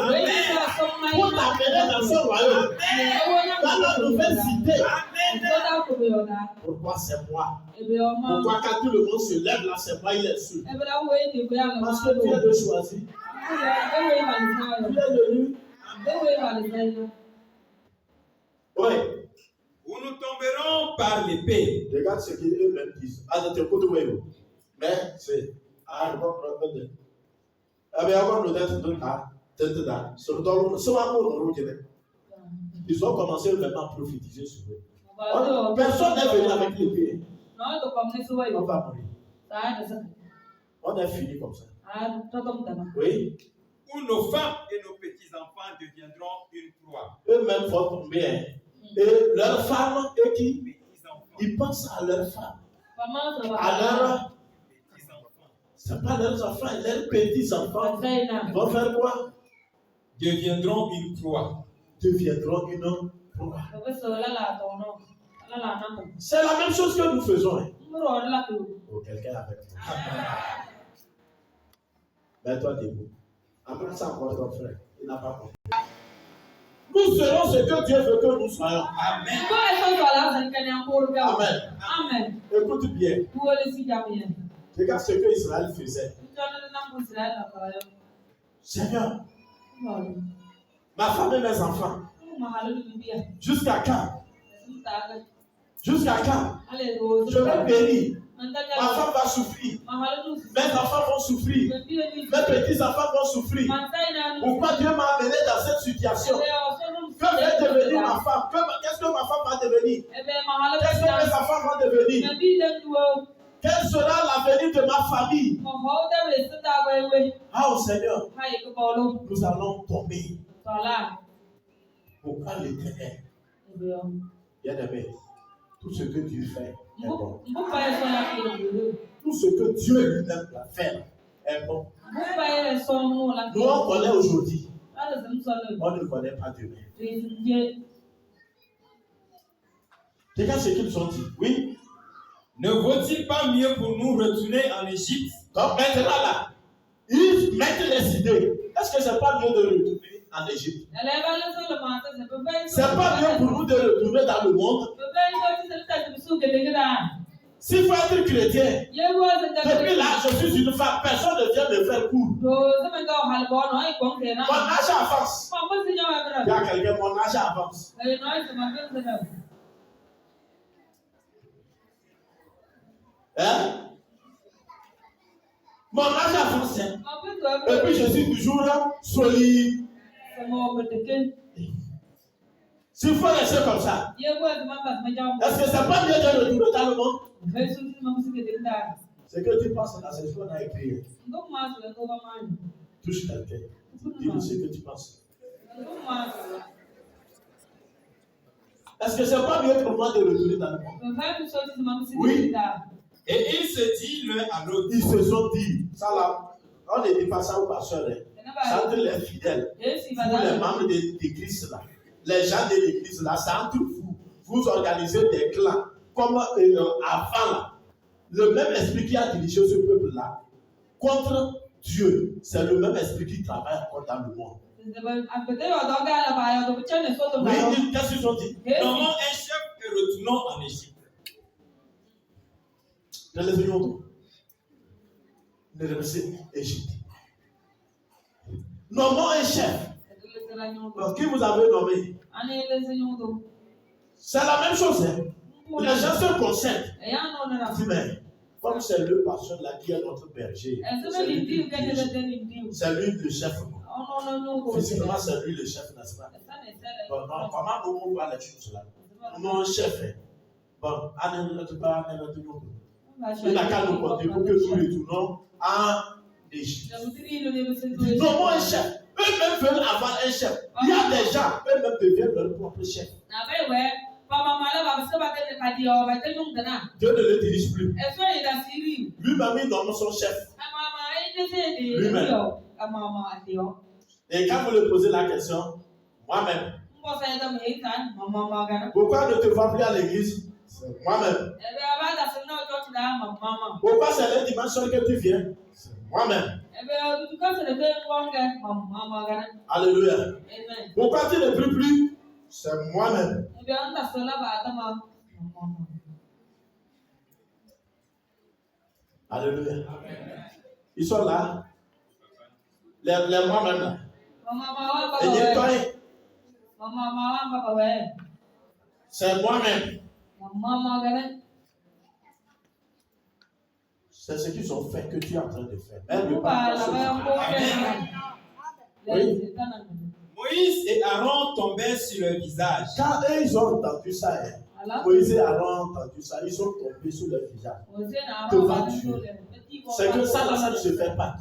A: t'amener dans ce royaume, dans la nouvelle cité. Pourquoi c'est moi? Pourquoi quand tout le monde se lève là, c'est moi, il est sûr? Parce que tu es le choisi. Tu es le lui. Oui.
B: Où nous tomberons par l'épée.
A: Regarde ce qu'ils eux-mêmes disent. Mais c'est. Ils ont commencé vraiment à prophétiser sur eux. Personne n'est venu avec l'épée. On va mourir. On est fini comme ça. Oui.
B: Où nos femmes et nos petits-enfants deviendront une proie.
A: Eux-mêmes vont tomber. Et leurs femmes, et qui? Ils pensent à leurs femmes. À leurs petits-enfants. Ce n'est pas leurs enfants, leurs petits-enfants. Ils vont faire quoi?
B: Deviendront une proie.
A: Deviendront une proie. C'est la même chose que nous faisons. Hein? Oh, quelqu'un avec moi. Mets-toi debout. Après ça, encore ton frère. Il n'a pas compris. Nous serons ce que Dieu veut que nous soyons.
B: Amen.
A: Amen. Écoute bien. Regarde ce que Israël faisait. Seigneur, ma femme et mes enfants. Jusqu'à quand? Jusqu'à quand? Je vais périr. Ma femme va souffrir. Mes enfants vont souffrir. Mes petits-enfants vont souffrir. Pourquoi Dieu m'a amené dans cette situation? Que va devenir ma femme? Qu'est-ce que ma femme va devenir? Qu'est-ce que mes enfants vont devenir? Quel sera l'avenir de ma famille? Ah, oh Seigneur, nous allons tomber. Pourquoi l'Éternel? Bien-aimé, tout ce que Dieu fait est bon. Tout ce que Dieu lui-même va faire est bon. Nous, on connaît aujourd'hui. On ne connaît pas demain. Regarde ce qu'ils ont dit. Oui.
B: Ne vaut-il pas mieux pour nous retourner en Égypte?
A: Donc maintenant là, ils mettent les idées. Est-ce que c'est pas mieux de retourner en Égypte? C'est pas mieux pour nous de retourner dans le monde? S'il faut être chrétien, depuis là, je suis une femme, personne ne vient me faire court. Mon âge avance. Il y a quelqu'un, mon âge avance. Hein? Mon âge avance. Et puis je suis toujours solide. S'il faut rester comme ça, est-ce que c'est pas mieux de retourner dans le monde? Ce que tu penses là, c'est ce qu'on a écrit. Touche quelqu'un. Dis-lui ce que tu penses. Est-ce que c'est pas mieux pour moi de retourner dans le monde? Oui.
B: Et ils se disent l'un à l'autre.
A: Ils se sont dit, ça là, on ne dit pas ça aux pasteurs. C'est entre les fidèles, vous les membres d'église là, les gens de l'église là, c'est entre vous. Vous organisez des clans. Comme avant là, le même esprit qui a dirigé ce peuple là contre Dieu, c'est le même esprit qui travaille encore dans le monde. Oui, qu'est-ce qu'ils ont dit?
B: Nommons un chef et retournons en Égypte.
A: Nommons un chef. Qui vous avez nommé? C'est la même chose. Hein? Les gens se concentrent. Mais comme c'est le pasteur là qui est notre berger, c'est lui le chef. Physiquement, c'est lui le chef, n'est-ce pas? Bon, donc, comment on voit les choses là? Nous, un chef. Bon, il n'a qu'à nous porter pour que nous retournons en Égypte. Nommons un chef. Eux-mêmes veulent avoir un chef. Il y a des gens, eux-mêmes deviennent leur propre chef. Dieu ne le dirige plus. Lui-même, il nomme son chef. Lui-même. Et quand vous lui posez la question, moi-même, pourquoi ne te vas plus à l'église? C'est moi-même.
C: Ebe abada se na church da mama.
A: Pourquoi c'est le dimanche seul que tu viens? C'est moi-même.
C: Ebe tu ka se le ngonga mama gana.
A: Alléluia.
C: Amen.
A: Pourquoi tu ne pries plus? C'est moi-même.
C: Ebe anta se la ba ta mama.
A: Alléluia. Ils sont là. Les moi-même là.
C: Mama
A: Et
C: baba.
A: toi,
C: Mama baba.
A: c'est moi-même.
C: Mama gana.
A: C'est ce qu'ils ont fait que tu es en train de faire.
B: Moïse et Aaron tombaient sur leur visage.
A: Quand eux, ils ont entendu ça, Moïse et Aaron ont entendu ça, ils sont tombés sur leur visage. Devant Dieu. C'est que ça, là, ça ne se fait pas.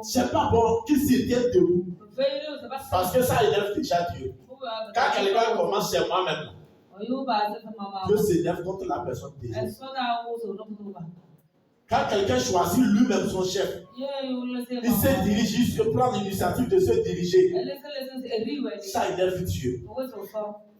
A: C'est pas bon qu'ils s'y tiennent debout. Parce que ça élève déjà Dieu. Quand quelqu'un commence, c'est moi-même. Dieu s'élève contre la personne déjà. Quand quelqu'un choisit lui-même son chef, il se dirige, il se prend l'initiative de se diriger. Ça élève Dieu.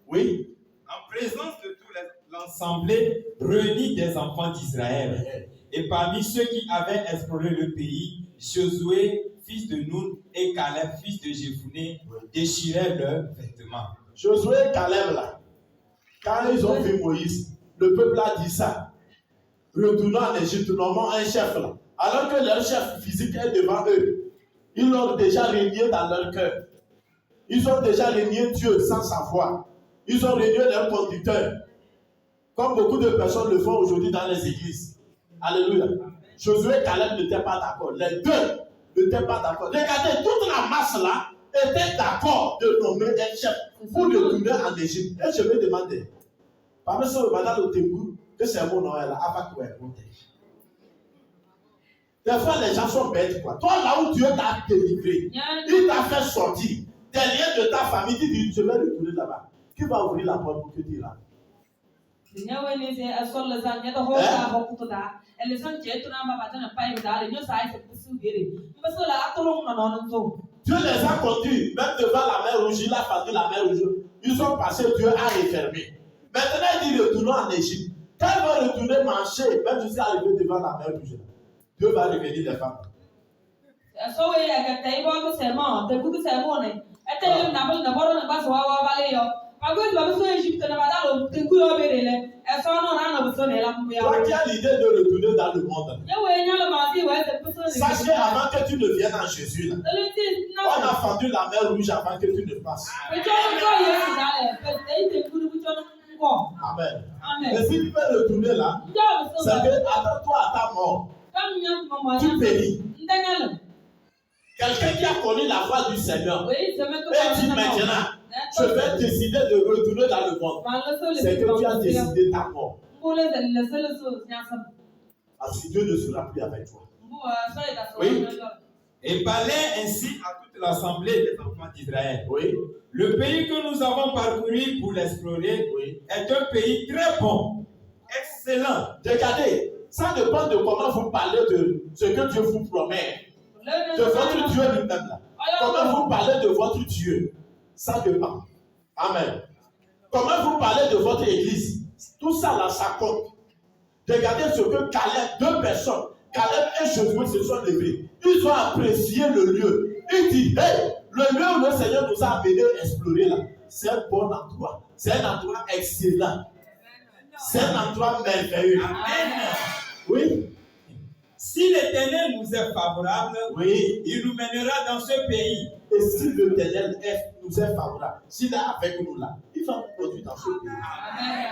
A: Oui.
B: En présence de tout l'assemblée réunie des enfants d'Israël, et parmi ceux qui avaient exploré le pays, Josué, fils de Nun, et Caleb, fils de Jephuné, déchirèrent leurs vêtements.
A: Josué et Caleb, là, quand ils ont vu Moïse, le peuple a dit ça. Retournant en Égypte, nommant un chef là. Alors que leur chef physique est devant eux, ils l'ont déjà régné dans leur cœur. Ils ont déjà régné Dieu sans savoir. Ils ont régné leur conducteur. Comme beaucoup de personnes le font aujourd'hui dans les églises. Alléluia. Josué et Caleb n'étaient pas d'accord. Les deux n'étaient pas d'accord. Regardez, toute la masse là était d'accord de nommer un chef pour retourner en Égypte. Et je me demandais, parmi ceux qui sont au Tébou, que c'est mon nom là, avant que vous monter. Des fois, les gens sont bêtes, quoi. Toi, là où Dieu t'a délivré, il t'a fait sortir des liens de ta famille, tu dis, je vais retourner là-bas. Qui va ouvrir la porte pour te dire là? Dieu les a conduits, même devant la mer Rouge, il a fallu la mer Rouge. Ils sont passés, Dieu a refermé. Maintenant, il dit retournons en Égypte. Quand ils vont retourner marcher, même si c'est arrivé devant la mer Rouge, Dieu va revenir les femmes. Toi qui as l'idée de retourner dans le monde, sache qu'avant que tu ne viennes en Jésus, là, on a fendu la mer Rouge avant que tu ne passes. Amen. Et si tu veux retourner là, c'est que attends-toi à ta mort. Tu péris. Quelqu'un qui a connu la voix du Seigneur et dit maintenant, je vais décider de retourner dans le monde. C'est que tu as décidé ta mort. Parce que Dieu ne sera plus avec toi. Oui.
B: Et parlait ainsi à toute l'assemblée des enfants d'Israël.
A: Oui.
B: Le pays que nous avons parcouru pour l'explorer est un pays très bon, excellent.
A: Regardez, ça dépend de comment vous parlez de ce que Dieu vous promet. De votre Dieu lui-même là. Comment vous parlez de votre Dieu, ça dépend. Amen. Comment vous parlez de votre église, tout ça là, ça compte. Regardez ce que Caleb, deux personnes, Caleb et Josué se sont levés. Ils ont apprécié le lieu. Ils disent, hey, le lieu où le Seigneur nous a amenés explorer là, c'est un bon endroit. C'est un endroit excellent. C'est un endroit merveilleux.
B: Amen.
A: Oui.
B: Si l'Éternel nous est favorable, il nous mènera dans ce pays.
A: Et si l'Éternel nous est favorable, s'il est avec nous là, il va nous conduire dans ce pays.
C: Amen.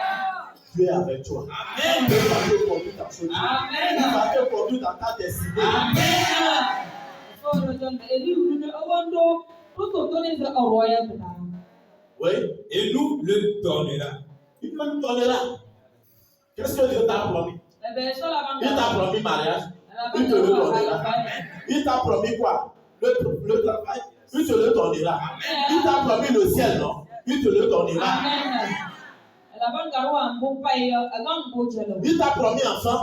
A: Dieu est avec toi.
B: Amen.
A: Dieu va te conduire dans ce pays.
C: Amen.
A: Il va te conduire dans ta destinée. Oui.
B: Et nous le donnera.
A: Il nous donnera. Qu'est-ce que Dieu t'a promis? Il t'a promis mariage. Il te le donnera. Il t'a promis quoi? Le travail. Il te le donnera. Il t'a promis le ciel, non? Il te le donnera. Il t'a promis enfant.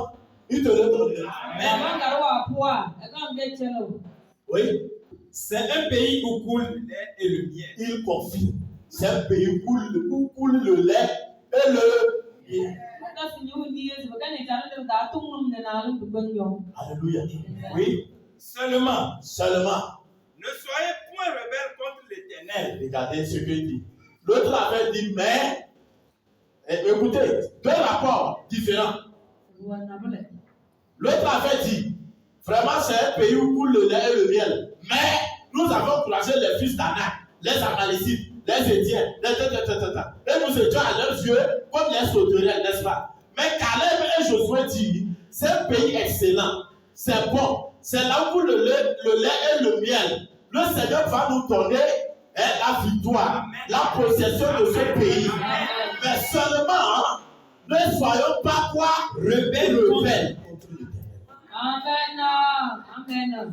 A: Il te le donnera. Oui.
B: C'est un pays où coule le lait et le miel.
A: Il confie. C'est un pays où coule le lait et le Alléluia.
D: Oui. Seulement,
A: ne
D: soyez point rebelles contre l'Éternel.
A: Regardez ce qu'il dit. L'autre avait dit, mais, écoutez, deux rapports différents. L'autre avait dit, vraiment c'est un pays où coule le lait et le miel. Mais nous avons croisé les fils d'Anak, les Amalécites, les Étiens, et nous étions à leurs yeux comme les sauterelles, n'est-ce pas? Mais Caleb et Josué disent, c'est un pays excellent, c'est bon, c'est là où coule le lait et le miel. Le Seigneur va nous donner la victoire, la possession de ce pays. Mais seulement, ne soyons pas quoi? Rebelles contre l'Éternel.
C: Amen.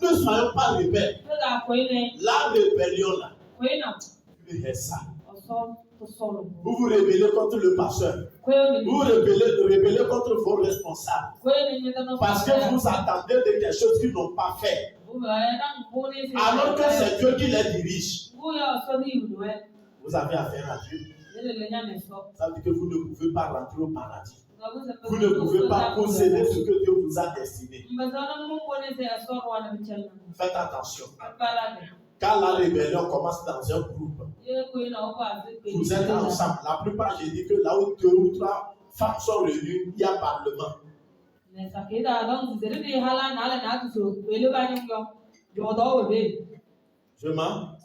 A: Ne soyons pas rebelles. La rébellion là, c'est ça. Vous vous rébellez contre le pasteur. Vous vous rébellez contre vos responsables. Parce que vous attendez de quelque chose qu'ils n'ont pas fait. Alors que c'est Dieu qui les dirige. Vous avez affaire à Dieu. Ça veut dire que vous ne pouvez pas rentrer au paradis. Vous ne pouvez pas posséder ce que Dieu vous a destiné. Faites attention. Quand la rébellion commence dans un groupe, vous êtes ensemble. La plupart, j'ai dit que là où 2 ou 3 femmes sont réunies, il y a parlement. Je mens.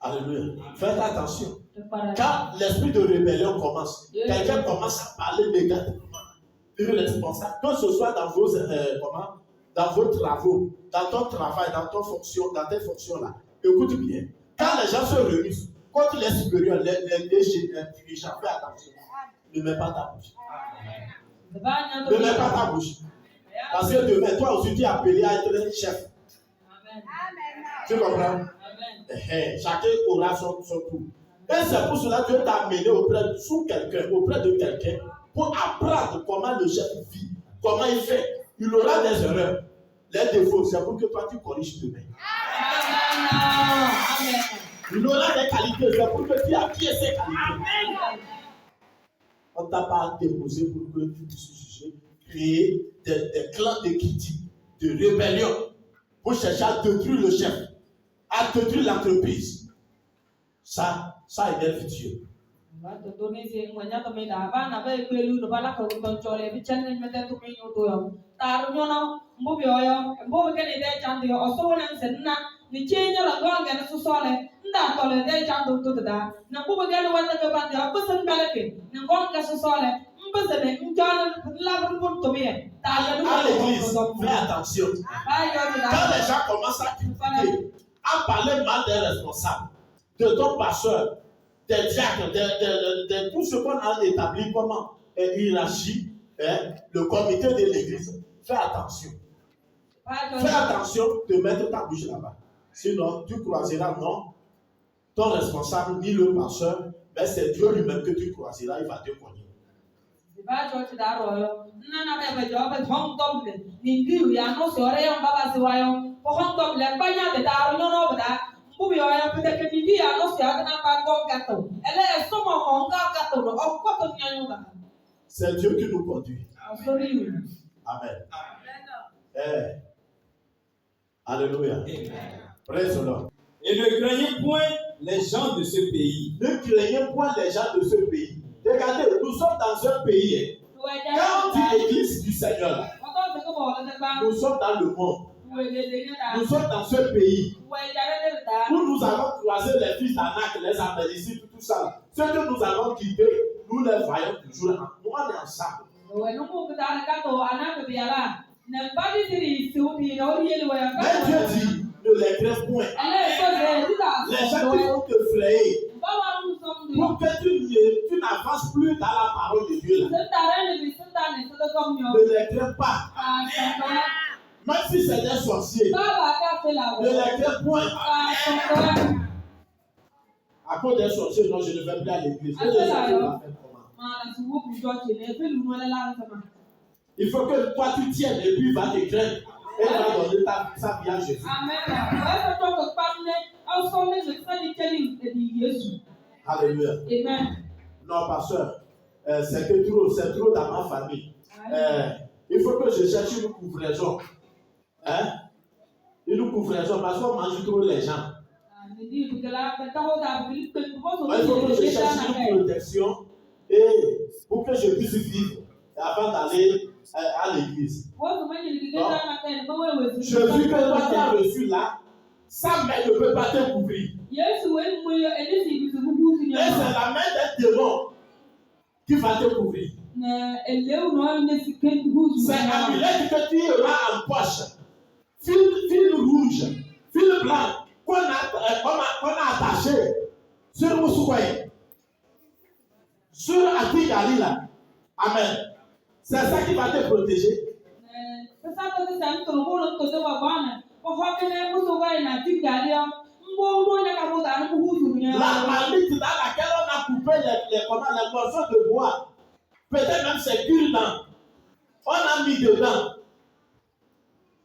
A: Alléluia. Faites attention. Quand l'esprit de rébellion commence, quelqu'un commence à parler négativement du responsable, que ce soit dans vos travaux, dans ton travail, dans tes fonctions là. Écoute bien. Quand les gens se réunissent contre les supérieurs, les dirigeants, fais attention. Ne mets pas ta bouche. Ne mets pas ta bouche. Parce que demain, toi aussi, tu es appelé à être chef. Tu comprends? Chacun aura son tour. Et c'est pour cela que Dieu t'a amené auprès de quelqu'un, pour apprendre comment le chef vit, comment il fait. Il aura des erreurs, les défauts, c'est pour que toi tu corriges demain. Il aura des qualités, c'est pour que tu acquiers ces qualités. On ne t'a pas déposé pour que tu puisses juger, créer des clans de critique, de rébellion, pour chercher à détruire le chef, à détruire l'entreprise. Ça énerve Dieu. À l'église, fais attention. Quand les gens commencent à critiquer, à parler mal des responsables, de ton pasteur, des diacres, de tout ce qu'on a établi comme hiérarchie, le comité de l'église, fais attention. Fais attention de mettre ta bouche là-bas. Sinon, tu croiseras non ton responsable ni le pasteur, mais c'est Dieu lui-même que tu croiseras, il va te cogner. C'est Dieu qui nous conduit. Amen. Alléluia. Praise the Lord.
B: Et ne craignez point les gens de ce pays.
A: Ne craignez point les gens de ce pays. Regardez, nous sommes dans un pays. Quand on dit l'église du Seigneur, nous sommes dans le monde. Nous sommes dans ce pays où nous avons croisé les fils d'Anak, les Amalécites, tout ça. Ce que nous avons quitté, nous les voyons toujours. Nous, on est ensemble. Mais Dieu dit, ne les crains point. Les gens qui vont te frayer pour que tu n'avances plus dans la parole de Dieu. Ne les crains pas. Même si c'est des sorciers, ne les crains point. À cause des sorciers, non, je ne vais plus à l'église. Il faut que toi tu tiennes et puis il va te craindre. Elle va donner sa vie à Jésus. Alléluia.
C: Amen.
A: Non, pasteur, c'est trop dans ma famille. Il faut que je cherche une couvraison. Hein? Une couvraison parce qu'on mange trop les gens. Il faut que je cherche une protection et pour que je puisse vivre avant d'aller à l'église. Je vis que toi qui as reçu là, sa main ne peut pas te couvrir. Et c'est la main d'un démon qui va te couvrir. C'est l'amulette que tu auras en poche. Fil rouge, fil blanc, qu'on a attaché sur Moussouaye, sur Atigali là. Amen. C'est ça qui va te protéger. La marmite dans laquelle on a coupé les morceaux de bois, peut-être même c'est cure-dent, on a mis dedans.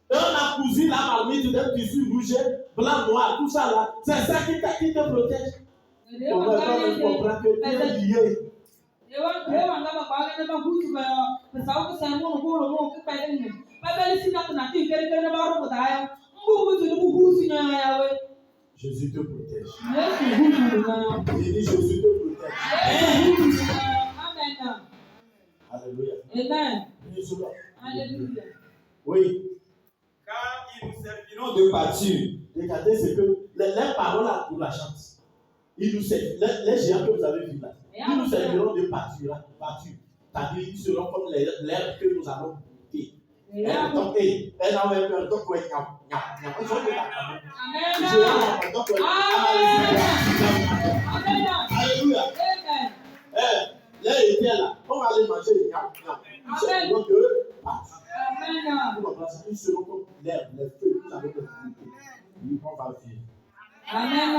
A: Et on a cousu la marmite d'un tissu rouge, blanc, noir, tout ça là. C'est ça qui te protège. On va comprendre que tu es lié. Jésus te protège. Il dit Jésus te protège. Alléluia.
C: Amen.
A: Alléluia. Oui.
B: Car ils nous serviront de pâture.
A: Regardez ce que les paroles encourageantes. Ils nous serviront, les géants que vous avez vus là, ils nous serviront de pâture. C'est-à-dire ils seront comme l'herbe que nous avons goûté. Donc, Alléluia. Là, il était là. On va aller manger les donc, ils seront comme l'herbe, les feux que vous avez goûté. On va vivre.
C: Amen.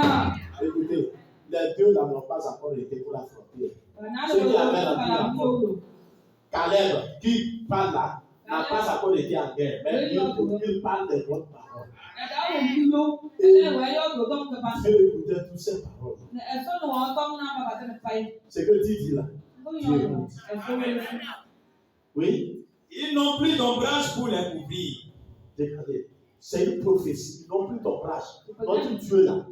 A: Écoutez, les deux là n'ont pas encore été pour la frontière. Ceux qui avaient la vie Caleb, qui parle là, n'a pas encore été en guerre. Mais il parle des bonnes paroles. Dieu écoutait toutes ces paroles. C'est que tu dis là. Oui.
B: Ils n'ont plus d'ombrage pour les couvrir.
A: Regardez, c'est une prophétie. Ils n'ont plus d'ombrage. Notre Dieu là,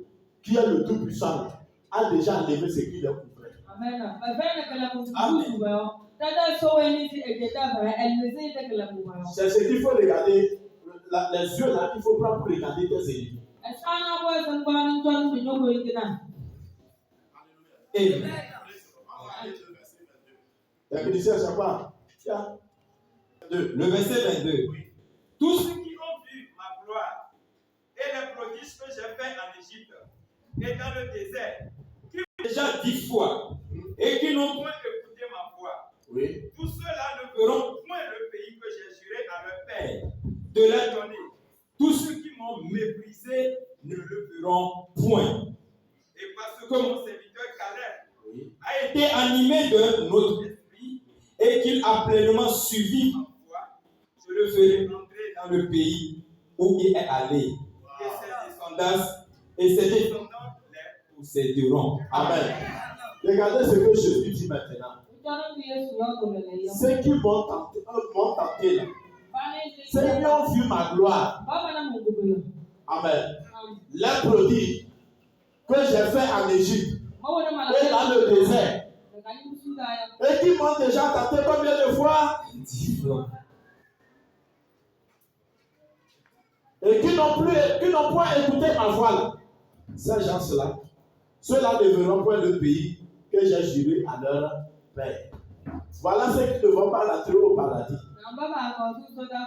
A: qui est le Tout-Puissant là, a déjà enlevé ce qui les couvrait. Amen. C'est ce qu'il faut regarder. Les yeux là qu'il faut prendre pour regarder tes ennemis. Amen. La bénédiction, c'est quoi?
B: Le verset 22.
D: Tous ceux qui ont vu ma gloire et les prodiges que j'ai faits en Égypte et dans le désert, qui m'ont déjà 10 fois et qui n'ont point écouté ma voix,
A: oui.
D: Tous ceux-là ne verront point le pays que j'ai juré à leur père de leur donner. Tous ceux qui m'ont méprisé ne le verront point. Et parce que mon serviteur Caleb a été animé de notre esprit et qu'il a pleinement suivi ma voix, je le ferai entrer dans le pays où il est allé. Et ses descendants les posséderont.
A: Amen. Regardez ce que Jésus dit maintenant. Ceux qui m'ont tenté là, ceux qui ont vu ma gloire. Amen. Les prodiges que j'ai fait en Égypte et dans le désert. Et qui m'ont déjà tenté combien de fois? 10 fois. Et qui n'ont point écouté ma voix là. Ces gens-là, ceux-là ne verront point le pays que j'ai juré à leur père. Voilà ceux qui ne vont pas entrer au paradis.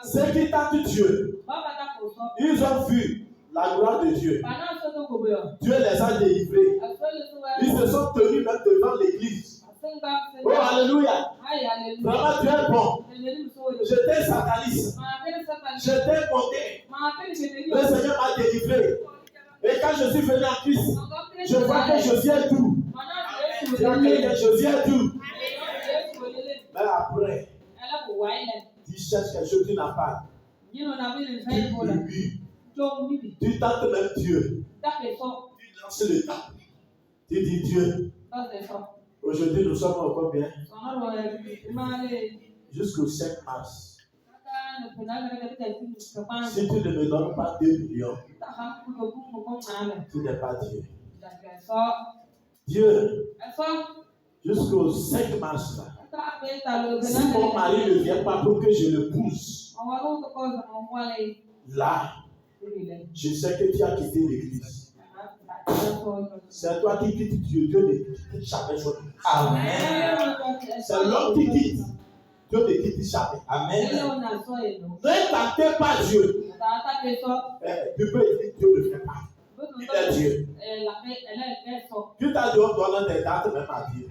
A: Ceux qui tentent Dieu, ils ont vu la gloire de Dieu. Dieu les a délivrés. Ils se sont tenus même devant l'église. Oh, alléluia. Vraiment, Dieu est bon. J'étais sataniste. J'étais monté. Le Seigneur m'a délivré. Et quand je suis venu en Christ, je vois que Jésus est doux. Jésus est doux. Mais après, tu cherches quelque chose qui n'a pas. Tu tentes même Dieu. Tu lances le temps. Tu dis Dieu. Aujourd'hui, nous sommes en combien? Jusqu'au 5 mars. Si tu ne me donnes pas 2 millions, tu n'es pas Dieu. Dieu, jusqu'au 5 mars, là, si mon mari ne vient pas pour que je le pousse, là, je sais que tu as quitté l'église. C'est toi qui quittes Dieu. Dieu ne quitte jamais son église.
B: Amen.
A: C'est l'homme qui quitte. Dieu ne quitte jamais.
B: Amen.
A: Ne tentez pas Dieu. Tu peux dire Dieu ne fait pas. Il est Dieu. Tu t'as dit on donne des dates même à Dieu.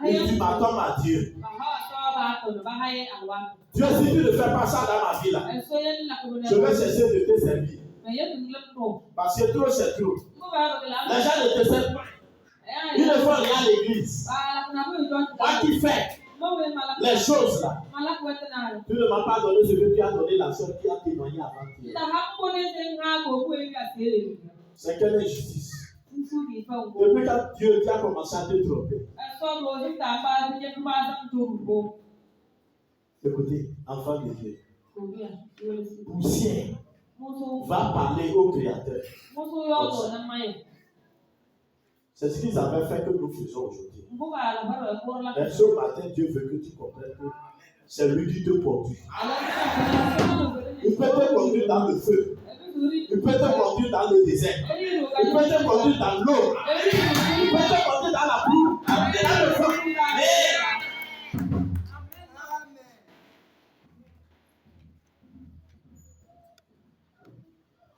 A: Et tu m'attends à Dieu. Dieu, si tu ne fais pas ça dans ma vie là, je vais cesser de te servir. Parce que trop c'est trop. Les gens ne te servent pas. Ils ne font rien à l'église. Moi qui fais les choses là, tu ne m'as pas donné ce que tu as donné la soeur qui a témoigné avant hier. C'est quelle injustice. Depuis quand Dieu a commencé à te tromper. Écoutez, enfant de Dieu, poussière va parler au Créateur. C'est ce qu'ils avaient fait que nous faisons aujourd'hui. Mais ce matin, Dieu veut que tu comprennes que c'est lui qui te conduit. Il peut te conduire dans le feu. Il peut te conduire dans le désert. Il peut te conduire dans l'eau. Il peut te conduire dans la pluie. Dans le feu.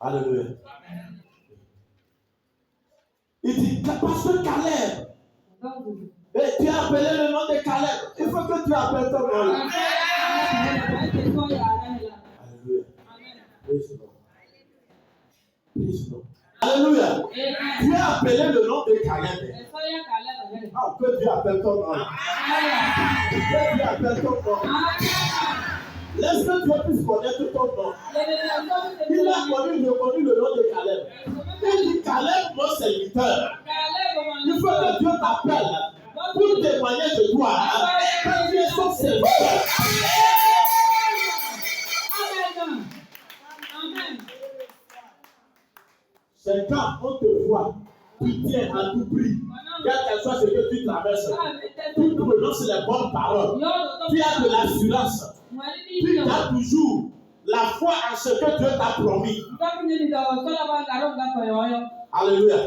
A: Alléluia. Il dit, parce que Caleb, et tu as appelé le nom de Caleb, il faut que tu appelles ton nom. Alléluia. Praise the Lord. Praise the Lord. Alléluia. Tu as appelé le nom de Caleb. Ah, que Dieu appelle ton nom. Que Dieu appelle ton nom. Laisse que Dieu puisse connaître ton nom. Il a connu le nom de Caleb. Il dit Caleb, mon serviteur. Il faut que Dieu t'appelle pour témoigner de toi. Que Dieu est son serviteur. C'est quand on te voit, tu tiens à tout prix. Quel que soit ce que tu traverses, tu prononces les bonnes paroles. Tu as de l'assurance. Tu as toujours la foi en ce que Dieu t'a promis. Alléluia.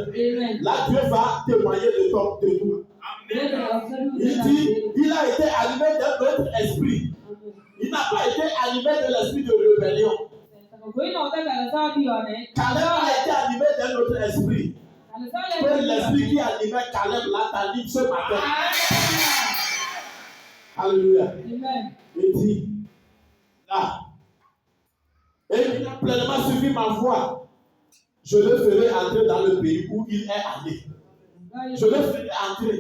A: Là, Dieu va témoigner de nous. Il dit, il a été animé d'un autre esprit. Il n'a pas été animé de l'esprit de rébellion. Caleb a été animé d'un autre esprit. C'est l'esprit qui animait Caleb là, t'anime ce matin. Alléluia. Il dit, là, et il a pleinement suivi ma voix. Je le ferai entrer dans le pays où il est allé. Je le ferai entrer.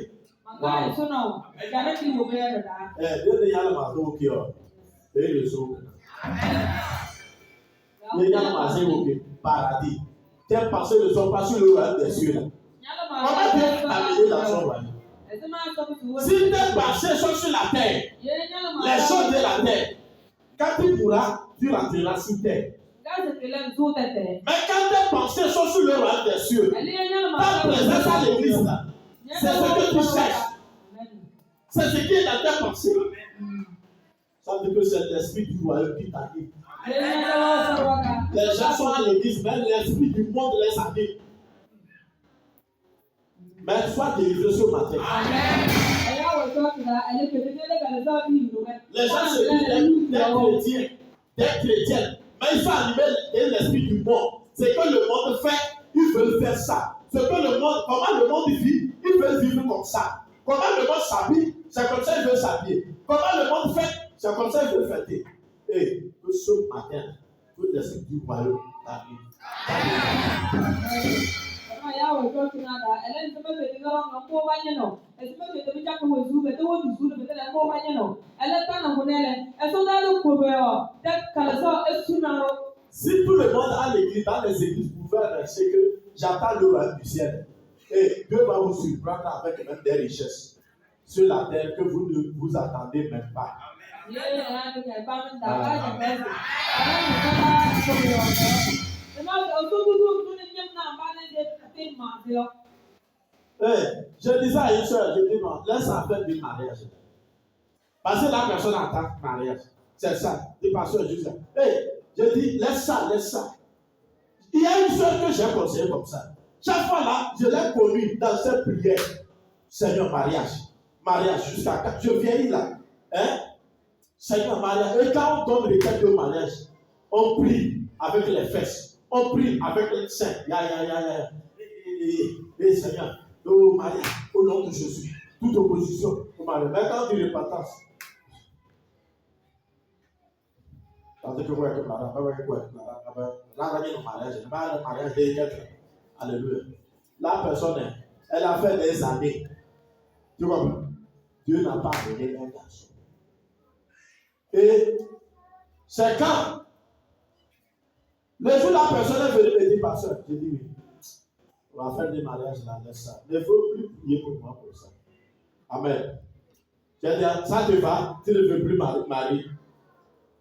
A: Paradis. Tes pensées ne sont pas sur le royaume des cieux. Comment Dieu t'amener dans son royaume? Si tes pensées sont sur la terre, les choses de la terre, quand tu mourras, tu rentreras sur terre. Mais quand tes pensées sont sur le royaume des cieux, ta présence à l'église là, c'est ce que tu cherches. C'est ce qui est dans tes pensées. Ça veut dire que c'est l'esprit du royaume qui t'anime. Les gens sont à l'église, mais l'esprit du monde les anime. Mais sois délivré ce matin. Les gens se disent des chrétiens, mais ils sont animés de l'esprit du monde. C'est que le monde fait, ils veulent faire ça. C'est que le monde, comment le monde vit, ils veulent vivre comme ça. Comment le monde s'habille, c'est comme ça qu'ils veulent s'habiller. Comment le monde fait, c'est comme ça qu'ils veulent fêter. Et que ce matin, tout l'esprit du royaume t'arrive. Si tout le monde à l'église, dans les églises, pouvait acheter que j'attends le royaume du ciel, et Dieu va vous surprendre avec même des richesses sur la terre que vous ne vous attendez même pas. Je disais à une soeur, je dis non, laisse en faire du mariage. Parce que la personne attend mariage. C'est ça. Le pasteur dit ça. Je dis, laisse ça. Il y a une soeur que j'ai conseillé comme ça. Chaque fois là, je l'ai connue dans cette prière. Seigneur, mariage jusqu'à quand je vieillis là. Seigneur, mariage. Et quand on donne le thème de mariage, on prie avec les fesses. On prie avec les seins. Et Seigneur, au mariage, au nom de Jésus, toute opposition au mariage. Mais quand on dit repentance, alléluia. La personne, elle a fait des années. Tu vois, Dieu n'a pas donné un garçon. Et c'est quand le jour la personne est venue me dire, pasteur, je dis oui, on va faire des mariages là, laisse ça. Mais il ne faut plus prier pour moi pour ça. Amen. J'ai dit, ça te va, tu ne veux plus marier.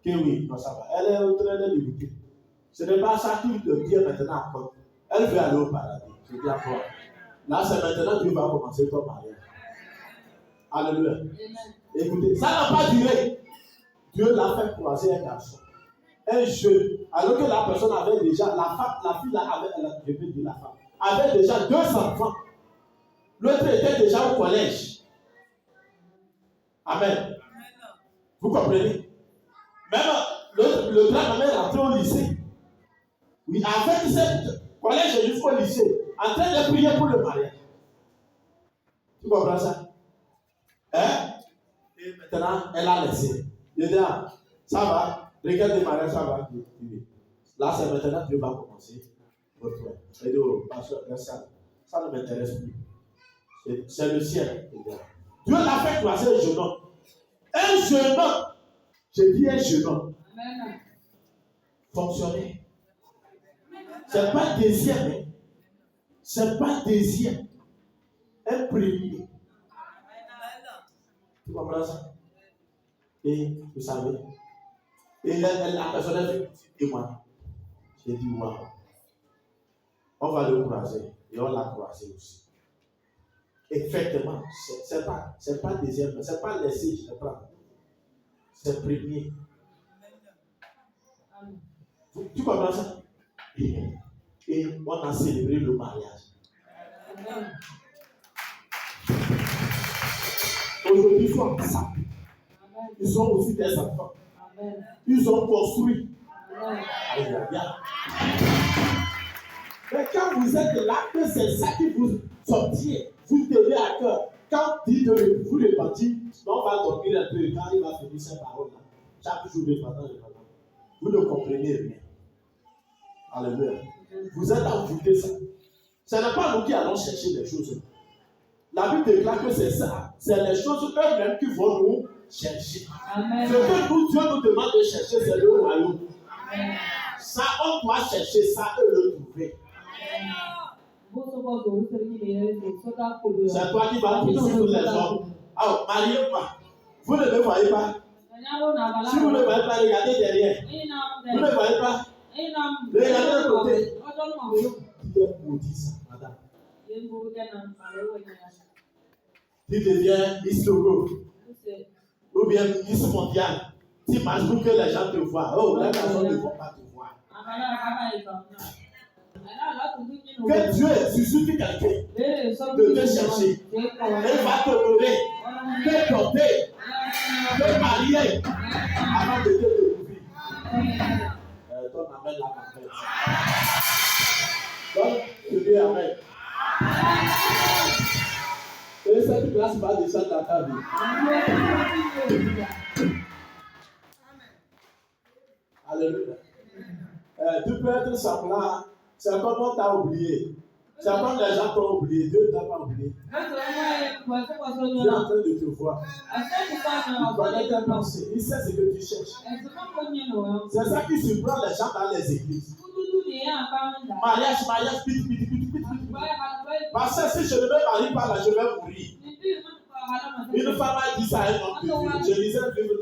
A: Que oui, non, ça va. Elle est en train de limiter. Ce n'est pas ça qui te dit maintenant à quoi. Elle veut aller au paradis. Je dis à quoi. Là, c'est maintenant que tu vas commencer ton mariage. Alléluia. Écoutez, ça n'a pas duré. Dieu l'a fait croiser un garçon. Un jeune. Alors que la personne avait déjà, la fille là avait déjà 2 enfants. L'autre était déjà au collège. Amen. Vous comprenez? Même le grand même est rentré au lycée. Oui, avec ce collège jusqu'au lycée, en train de prier pour le mariage. Tu comprends ça? Et maintenant, elle a laissé. Je dis, ça va, regarde le mariage, ça va. Là, c'est maintenant que Dieu va commencer. Je dis, oh, pasteur, ça ne m'intéresse plus. C'est le ciel. Dieu l'a fait croiser un jeune homme. Un jeune homme. Je dis un jeune homme. Fonctionnaire. C'est pas deuxième. C'est pas deuxième. Un premier. Tu comprends ça? Et vous savez. Et la personne a dit, et moi, j'ai dit, waouh. On va le croiser. Et on l'a croisé aussi. Effectivement, c'est pas deuxième, c'est pas laissé, je ne prends. C'est premier. Tu comprends ça? Et on a célébré le mariage. Aujourd'hui, ils sont ensemble. Ils sont aussi des enfants. Ils ont construit. Mais quand vous êtes là, que c'est ça qui vous sortit, vous tenez à cœur. Quand dit de vous repentir, on va dormir un peu. Quand il va finir ces paroles-là, chaque jour repentant. Vous ne comprenez rien. Alléluia. Vous êtes envoûtés ça. Ce n'est pas nous qui allons chercher les choses. La Bible déclare que c'est ça. C'est les choses eux-mêmes qui vont nous chercher. Amen. Ce que nous, Dieu nous demande de chercher, c'est le royaume. Amen. Ça, on doit chercher ça et le trouver. C'est toi qui vas poursuivre les hommes. Alors, mariez-moi. Vous ne le voyez pas. Si vous ne le voyez pas, regardez derrière. Vous ne le voyez pas. Regardez de côté. Tu es maudit, ça, madame. Tu deviens Miss Togo. Ou bien Miss Mondial. Tu marches pour que les gens te voient. Oh, les personnes ne vont pas te voir. Que Dieu suscite quelqu'un de te chercher. Il va te donner, te porter, te marier avant de te découvrir. Ton amen la parfaite. Donc, je dis amen. Et cette grâce va descendre dans ta vie. Alléluia. Tu peux être semblant. C'est comme on t'a oublié. C'est comme les gens t'ont oublié. Dieu ne t'a pas oublié. Il est en train de te voir. Il connaît tes pensées. Il sait ce que tu cherches. C'est ça qui surprend les gens dans les églises. Mariage, vite. Parce que si je ne me marie pas là, je vais mourir. Une femme a dit ça à un homme de Dieu. Je lisais un livre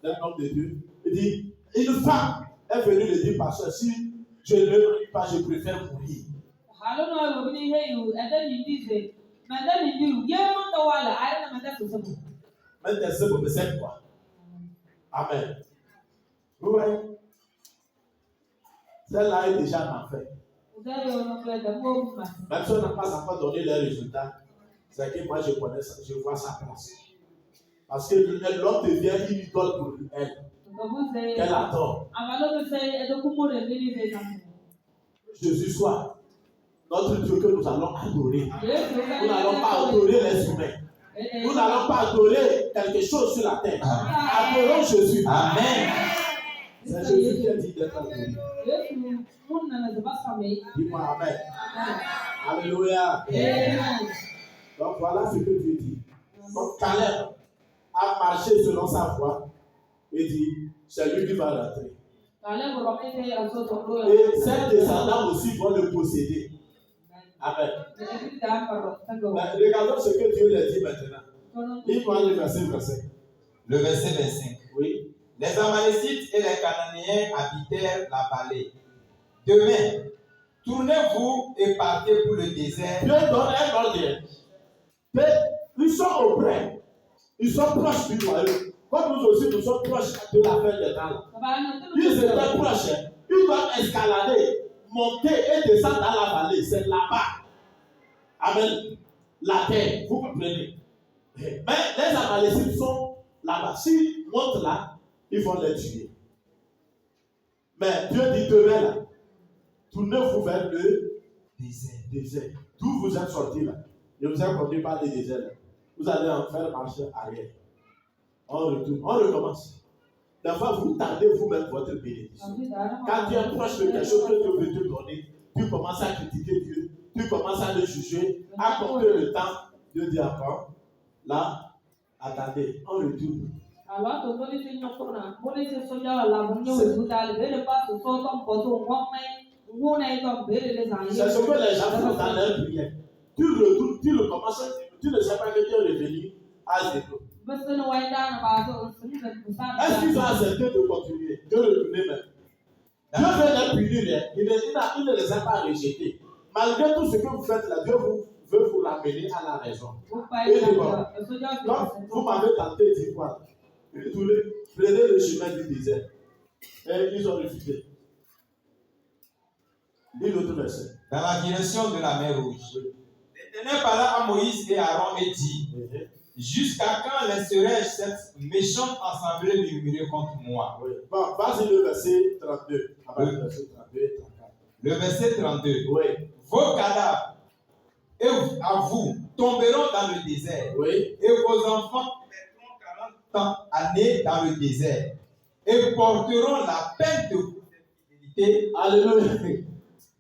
A: d'un homme de Dieu. Il dit, une femme est venue lui dire, pasteur, si je ne me marie pas, je préfère mourir. Mais c'est quoi? Amen. Vous voyez? Celle-là est déjà en enfer. Même si on n'a pas encore donné les résultats, c'est que moi je connais ça, je vois sa place. Parce que l'homme devient une idole pour elle. Qu'elle adore. Jésus soit notre Dieu que nous allons adorer. Nous n'allons pas adorer les humains. Nous n'allons pas adorer quelque chose sur la terre. Adorons Jésus. Amen. C'est Jésus qui a dit d'être adoré. Dis-moi Amen. Alléluia. Donc voilà ce que Dieu dit. Donc Caleb a marché selon sa voie et dit, c'est lui qui va rentrer. Et ses descendants aussi vont le posséder. Amen. Regardons ce que Dieu leur dit maintenant. Dis-moi le verset 25.
B: Le verset 25.
A: Oui.
B: Les Amalécites et les Cananéens habitèrent la vallée. Demain, tournez-vous et partez pour le désert.
A: Dieu donne un ordre. Ils sont auprès. Ils sont proches du royaume. Comme nous aussi, nous sommes proches de la fin des temps. Ils étaient proches. Ils doivent escalader, monter et descendre dans la vallée. C'est là-bas. Amen. La terre. Vous comprenez? Mais les Amalécites sont là-bas. S'ils montent là, ils vont les tuer. Mais Dieu dit demain là, tournez-vous vers le désert. D'où vous êtes sortis là? Je vous ai conduit par le désert là. Vous allez en faire marcher arrière. On retourne, on recommence. Des fois, vous tardez vous-même votre bénédiction. Quand tu es proche de quelque chose que Dieu veut te donner, tu commences à critiquer Dieu, tu commences à le juger, à compter le temps. Dieu dit encore, là, attendez, on retourne. C'est ce que les gens font dans leur prière. Tu retournes, tu recommences, tu ne sais pas que tu es revenu à zéro. Est-ce qu'ils ont accepté de continuer, de retourner même? Dieu veut les punir, il ne les a pas rejetés. Malgré tout ce que vous faites là, Dieu veut vous ramener à la raison. Et donc, vous m'avez tenté d'y quoi? Prenez le chemin du désert. Et ils ont refusé. Dis l'autre verset.
B: Dans la direction de la mer Rouge. L'Éternel parla à Moïse et à Aaron et dit, jusqu'à quand laisserai-je cette méchante assemblée murmurer contre moi?
A: Oui. Bon, vas-y le verset 32. Le verset 32 et 34.
B: Le verset 32.
A: Oui.
B: Vos cadavres, et à vous, tomberont dans le désert.
A: Oui.
B: Et vos enfants mettront 40 années dans le désert. Et porteront la peine de votre fidélité.
A: Alléluia.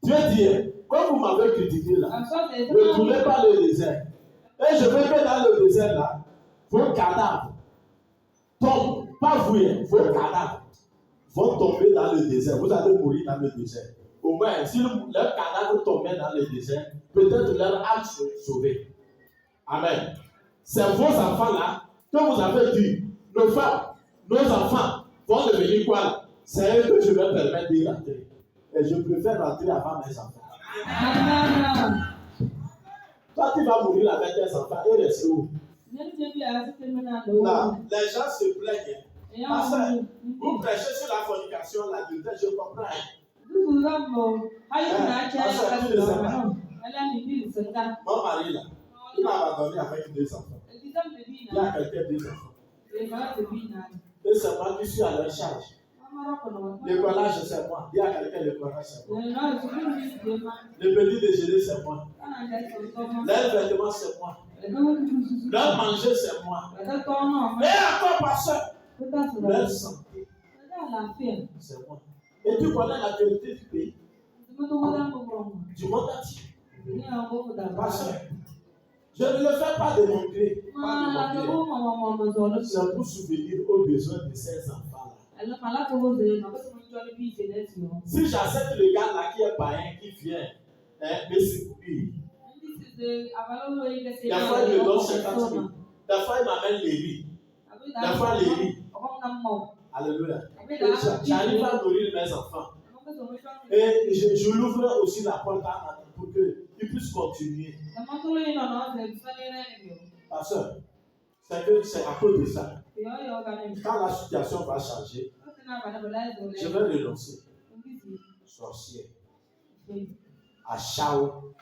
A: Dieu dit, comme vous m'avez critiqué là, ne tournez pas le désert. Et je veux que dans le désert là, vos cadavres tombent, pas vous, vos cadavres vont tomber dans le désert. Vous allez mourir dans le désert. Au moins, si leurs cadavres tombaient dans le désert, peut-être leur âme serait sauvée. Amen. C'est vos enfants là que vous avez dit, nos femmes, nos enfants vont devenir quoi là? C'est eux que je vais permettre d'y rentrer. Et je préfère rentrer avant mes enfants.
C: Amen.
A: Toi, tu vas mourir avec tes enfants et rester où? Là, les gens se plaignent. Parce que vous prêchez sur la fornication, l'adultère, je comprends. Mon mari là, il m'a abandonné avec 2 enfants. Il y a quelqu'un 2 enfants. Et c'est moi qui suis à leur charge. L'écolage, c'est moi. Il y a quelqu'un, l'écolage, c'est moi. Le petit déjeuner, c'est moi. Leur vêtement, c'est moi. Leur manger, c'est moi. Et encore par ça, leur santé, c'est moi. Et tu connais la qualité du pays. Du monde entier. Parce que je ne le fais pas démontrer. C'est pour souvenir aux besoins de ces enfants-là. Si j'accepte le gars là qui est païen, qui vient me secourir, des fois il me donne 50 000. Des fois il m'amène les riz. Des fois les riz. Alléluia. J'arrive à nourrir mes enfants. Et je l'ouvre aussi la porte pour qu'ils puissent continuer. Pasteur, c'est à cause de ça. Quand la situation va changer, je vais renoncer. Sorcier. À Chao.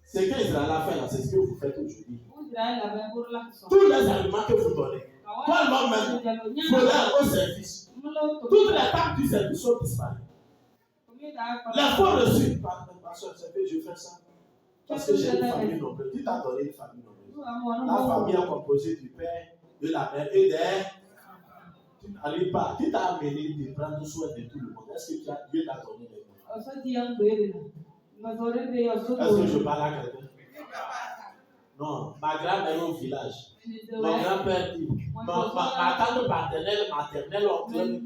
A: Ce que Israël a fait là, c'est ce que vous faites aujourd'hui. Tous les aliments que vous donnez, toi même, faut au service. Toutes les tables du service sont disparues. Les faux reçus, pasteur, c'est que je fais ça. Parce que j'ai une famille nombreuse. Qui t'a donné une famille nombreuse? La famille est composée du père, de la mère et des. Tu n'arrives pas. Qui t'a amené de prendre soin de tout le monde? Est-ce que Dieu t'a donné les moyens? Est-ce que je parle à quelqu'un? Non, ma grand-mère est au village. Mon grand-père dit, ma tante paternelle, maternelle, oncle,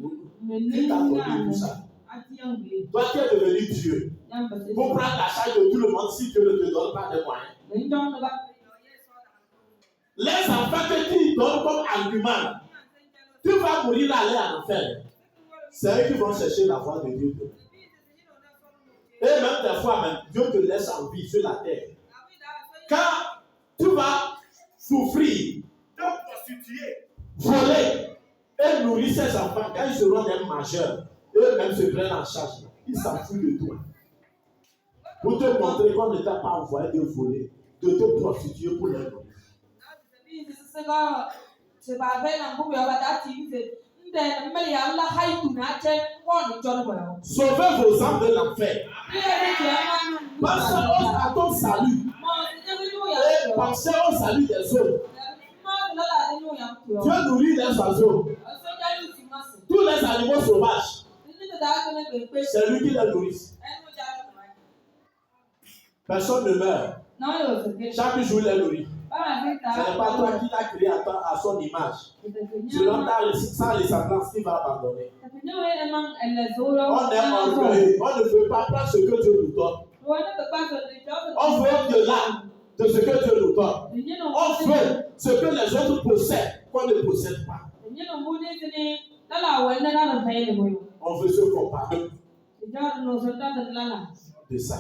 A: qui t'a donné tout ça? Toi qui es devenu Dieu, pour prendre la charge de tout le monde si Dieu ne te donne pas de moyens. Les enfants que tu donnes comme argument, tu vas mourir aller en enfer. C'est eux qui vont chercher la voie de Dieu. Et même des fois, même, Dieu te laisse en vie sur la terre. Quand tu vas souffrir, te prostituer, voler et nourrir ces enfants, quand ils seront des majeurs, eux-mêmes se prennent en charge. Ils s'en foutent de toi. Pour te montrer qu'on ne t'a pas envoyé de voler, de te prostituer pour les nourrir. Sauvez vos âmes de l'enfer. Pensez à ton salut. Et pensez au salut des autres. Dieu nourrit les oiseaux. Tous les animaux sauvages. C'est lui qui les nourrit. Personne ne meurt. Chaque jour, il les nourrit. Ce n'est pas toi qui l'as créé à son image. Selon sa ressemblance, il va abandonner. On est orgueilleux. On ne veut pas prendre ce que Dieu nous donne. On veut au-delà de ce que Dieu nous donne. On veut ce que les autres possèdent qu'on ne possède pas. On veut se comparer de ça.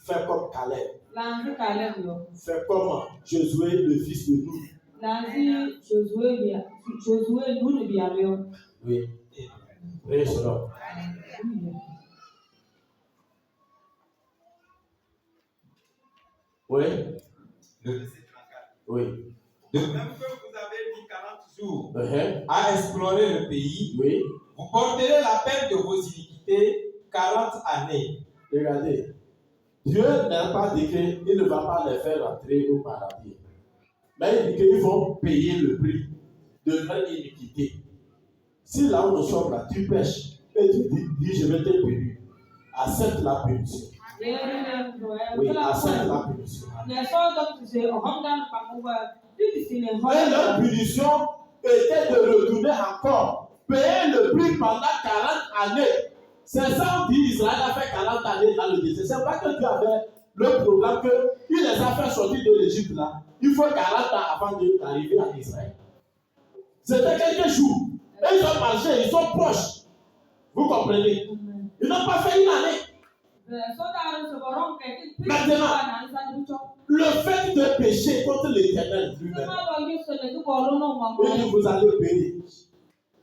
A: Fais comme Caleb. Fais comme Josué, le fils de Nun. Oui. Praise Lord. Oui. Oui.
B: De
D: Même que vous avez mis 40 jours
B: à explorer le pays,
A: Oui.
B: vous porterez la peine de vos iniquités 40 années.
A: Regardez. Dieu n'a pas dit qu'il ne va pas les faire rentrer au paradis. Mais il dit qu'ils vont payer le prix de leur iniquité. Si là où nous sommes là, tu pêches et tu dis je vais te punir, accepte la punition. Oui, accepte la punition. Mais leur punition était de retourner encore, payer le prix pendant 40 années. C'est ça on dit Israël a fait 40 années dans le désert. C'est pas que Dieu avait le programme qu'il les a fait sortir de l'Égypte là. Il faut 40 ans avant d'arriver en Israël. C'était quelques jours. Et ils ont marché, ils sont proches. Vous comprenez? Ils n'ont pas fait une année. Maintenant, le fait de pécher contre l'Éternel lui-même, vous allez payer.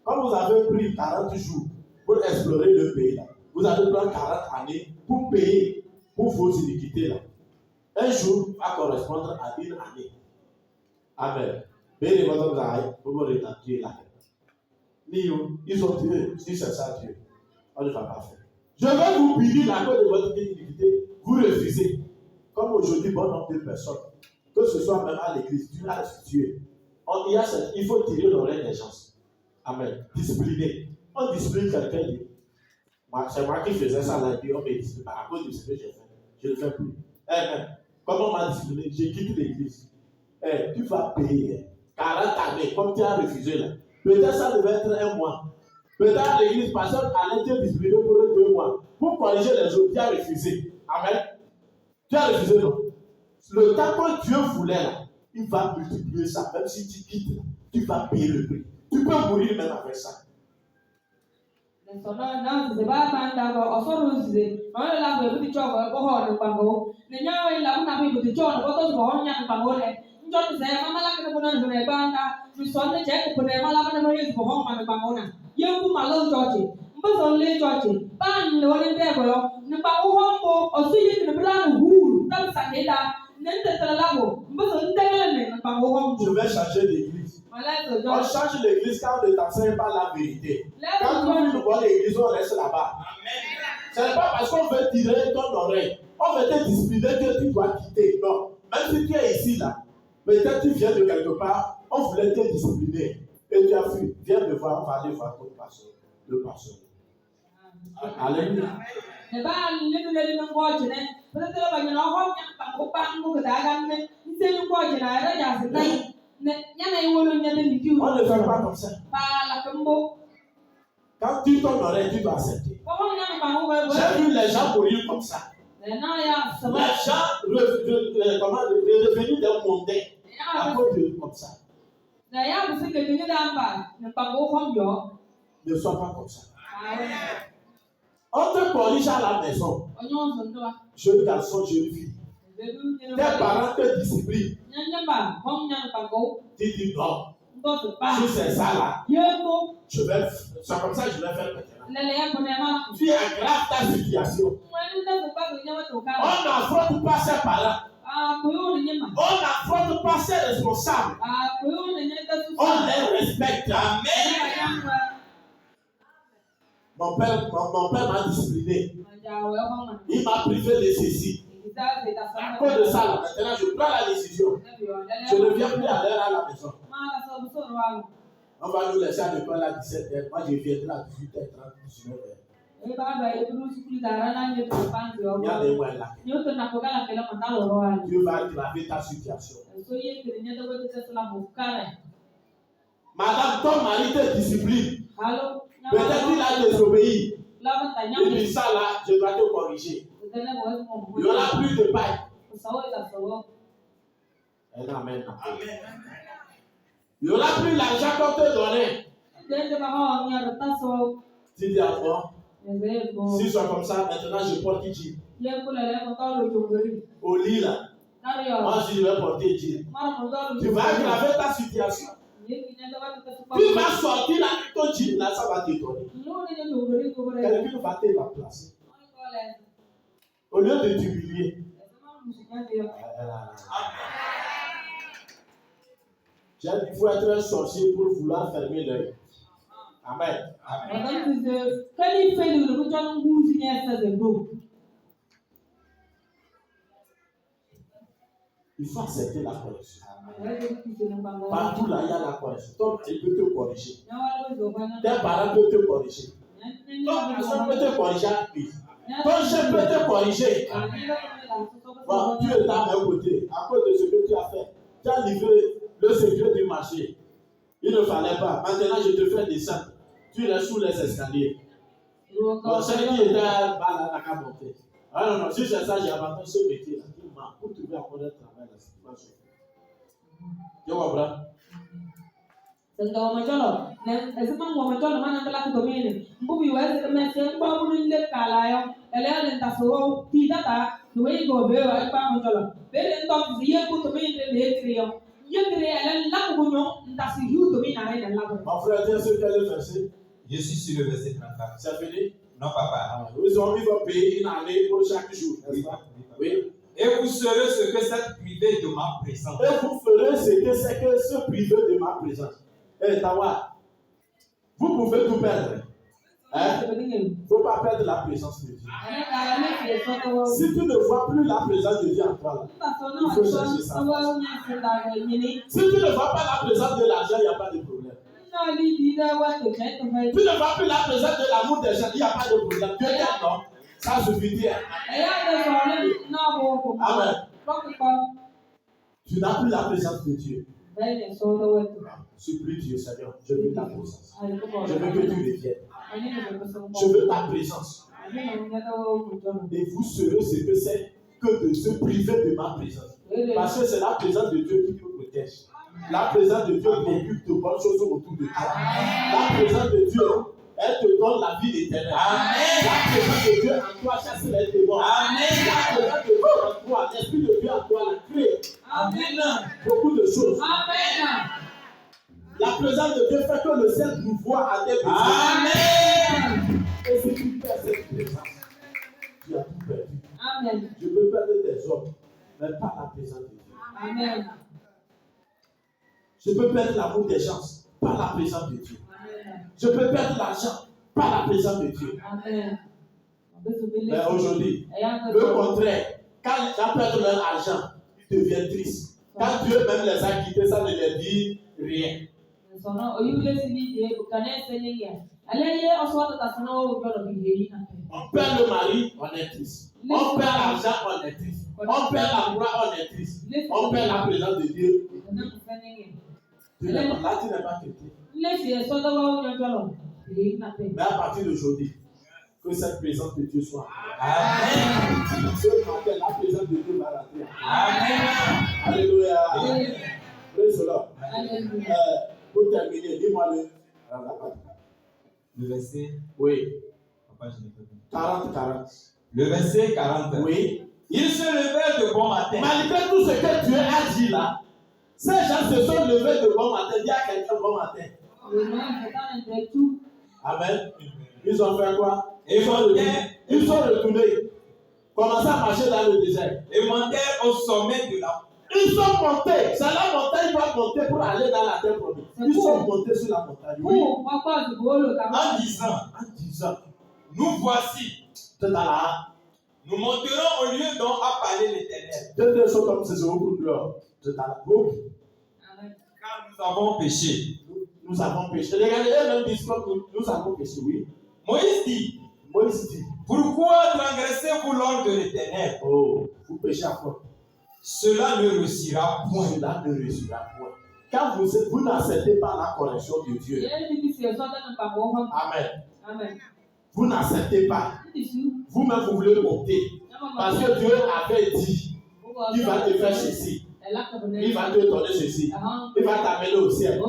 A: Quand vous avez pris 40 jours pour explorer le pays là, vous allez prendre 40 années pour payer pour vos iniquités là. Un jour va correspondre à une année. Amen. Mais votre travail, vous vous rétablir là. Ils ont tué, si c'est ça Dieu, on ne va pas faire. Je vais vous punir à cause de votre iniquité, vous refusez. Comme aujourd'hui, bon nombre de personnes, que ce soit même à l'église, Dieu a restitué. Il faut tirer l'oreille des gens. Amen. Discipliner. on discipline quelqu'un. C'est moi qui faisais ça là, et puis on me discipline. À cause de ce que j'ai fait, je ne le fais plus. Comment on m'a discipliné? J'ai quitté l'église. Tu vas payer 40 années, comme tu as refusé là. Peut-être ça devait être un mois. Peut-être à l'église, pasteur allait te discipliner pour 2 mois. Pour corriger les autres, tu as refusé. Amen. Tu as refusé, non? Le temps que Dieu voulait là, il va multiplier ça. Même si tu quittes, tu vas payer le prix. Tu peux mourir même avec ça. Je vais changer d'église. On change l'église quand on ne t'enseigne pas la vérité. Quand tu vois l'église, on reste là-bas. Ce n'est pas parce qu'on veut tirer ton oreille, on veut te discipliner que tu dois quitter. Non. Même si tu es ici, là, peut-être tu viens de quelque part, on voulait te discipliner. Et tu as fui. Viens me voir, on va aller voir ton pasteur. Le pasteur. Alléluia. On ne fait pas comme ça. Quand tu ton oreille, tu dois accepter. J'ai vu les gens mourir comme ça. Les gens revenus d'un mondain à cause de comme ça. Ne sois pas comme ça. On te corrige à la maison. Jeune garçon, jeune fille. Tes parents te disciplinent. Tu dis non. Si c'est ça là, c'est comme ça que je vais faire maintenant. Tu aggraves ta situation. On n'affronte pas ses parents. On n'affronte pas ses responsables. On les respecte. Amen. Mon père m'a discipliné. Il m'a privé de ceci. À cause de ça, là, maintenant, je prends la décision. Je ne viens plus à l'heure à la maison. On va nous laisser à l'école à 17h. Moi, je viendrai à 18h30, 19h. Il y a des moyens là. Dieu va aggraver ta situation. Madame, ton mari te discipline. Peut-être qu'il a désobéi. Il dit ça là, je dois te corriger. Il n'y aura plus de paille. Amen. Il n'y aura plus l'argent qu'on te donnait. Tu dis à moi, si c'est comme ça, maintenant je porte jean. Au lit là, moi je vais porter jean. Tu vas aggraver ta situation. Tu vas sortir là, ton jean là, ça va t'étonner. Quelqu'un va te remplacer. Au lieu de t'humilier. Il faut être un sorcier pour vouloir fermer l'œil. Amen. Il faut accepter la correction. Partout là, il y a la correction. Ton mari peut te corriger. Tes parents peuvent te corriger. Ton personne peut te corriger à lui. Ton chef peut te corriger. Bon, Dieu est à mes côtés. À cause de ce que tu as fait, tu as livré le secret du marché. Il ne fallait pas. Maintenant, je te fais descendre. Tu restes sous les escaliers. Bon, celui qui était là, n'a qu'à monter. Ah non, si c'est ça, j'ai abandonné ce métier-là. Pour trouver encore un travail, là, c'est pas sûr. Tu comprends? Mon frère, tiens sur quel verset?
B: Je suis sur le verset 34.
A: C'est fini?
B: Non, papa.
A: Ils ont payer une année pour chaque jour, n'est-ce pas? Oui.
B: Et vous saurez ce que c'est privé de ma présence.
A: Et vous ferez ce que c'est que se priver de ma présence. Tawa, vous pouvez tout perdre. Il ne faut pas perdre la présence de Dieu. Si tu ne vois plus la présence de Dieu en toi, il faut chercher ça. Si tu ne vois pas la présence de l'argent, il n'y a pas de problème. Tu ne vas plus la présence de l'amour des gens, il n'y a pas de problème. Dieu t'aime, non? Ça suffit. Amen. Tu n'as plus la présence de Dieu. Supplie Dieu, Seigneur. Je veux ta présence. Je veux que tu reviennes. Je veux ta présence. Et vous serez ce que c'est que de se priver de ma présence. Parce que c'est la présence de Dieu qui te protège. La présence de Dieu t'occupe de bonnes choses autour de toi. La présence de Dieu, elle te donne la vie éternelle. La présence de Dieu en toi chasse les démons. La présence de Dieu en toi, l'Esprit de Dieu en toi, la crée. Beaucoup de choses. La présence de Dieu fait que le ciel nous voit à tes besoins. Et si tu perds cette présence, tu as tout perdu. Je peux perdre des hommes, mais pas la présence de Dieu. Je peux perdre l'amour des gens, pas la présence de Dieu. Je peux perdre l'argent, pas la présence de Dieu. Mais aujourd'hui, le contraire, quand les gens perdent leur argent, ils deviennent tristes. Quand Dieu même les a quittés, ça ne leur dit rien. On perd le mari, on est triste. On perd l'argent, on est triste. On perd l'emploi, on est triste. On perd la présence de Dieu. Tu n'es pas là, tu n'es pas quitté. Mais à partir d'aujourd'hui, que cette présence de Dieu soit. Amen. Ce matin, la présence de Dieu va rentrer. Amen. Alléluia. Praise the Lord. Pour terminer, dis-moi
B: le verset.
A: Oui.
B: Papa, je n'ai pas vu.
A: 40.
B: Le verset 40.
A: Oui.
B: Ils se levèrent de bon matin.
A: Malgré tout ce que Dieu a dit là, ces gens se sont levés de bon matin. Dis à quelqu'un bon matin. Amen. Ils ont fait quoi? Ils sont retournés. Commencé à marcher dans le désert.
B: Et montèrent au sommet de la.
A: Ils sont montés. C'est la montagne, ils doivent monter pour aller dans la terre promise. Ils sont montés sur la montagne. Oui.
B: En disant, nous voici. Nous monterons au lieu dont a parlé l'Éternel. Car nous avons péché.
A: Nous avons péché. Regardez, même disent nous avons péché, oui.
B: Moïse dit, pourquoi transgressez-vous l'ordre de l'Éternel?
A: Oh, vous péchez à quoi?
B: Cela ne réussira point.
A: Cela ne réussira point. Quand vous n'acceptez pas la correction de Dieu. Amen. Vous n'acceptez pas. Vous-même, vous voulez monter. Parce que Dieu avait dit, il va te faire ceci. Il va te donner ceci. Il va t'amener au ciel.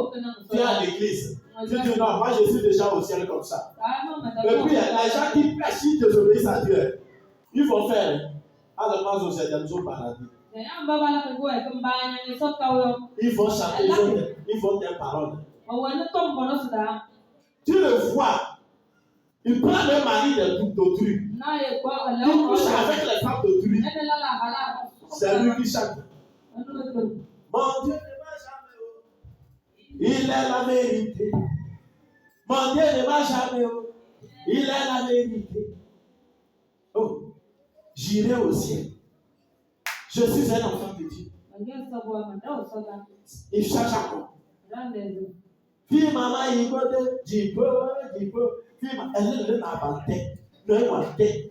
A: Tu es à l'église. Tu dis non, moi je suis déjà au ciel comme ça. Et puis, les gens qui pêchent, ils désobéissent à Dieu. Ils vont faire. À la base, au ciel, au paradis. Ils vont chanter, ils vont dire paroles. Tu le vois. Il prend le mari d'autrui. Il couche avec les femmes d'autrui. C'est lui qui chante. Mon Dieu ne m'a jamais. Il est la vérité. Mon Dieu ne m'a jamais. Il est la vérité. Oh, j'irai au ciel. Je suis un enfant de Dieu. Il cherche à quoi? Puis maman, il peut dire, elle n'a pas de tête.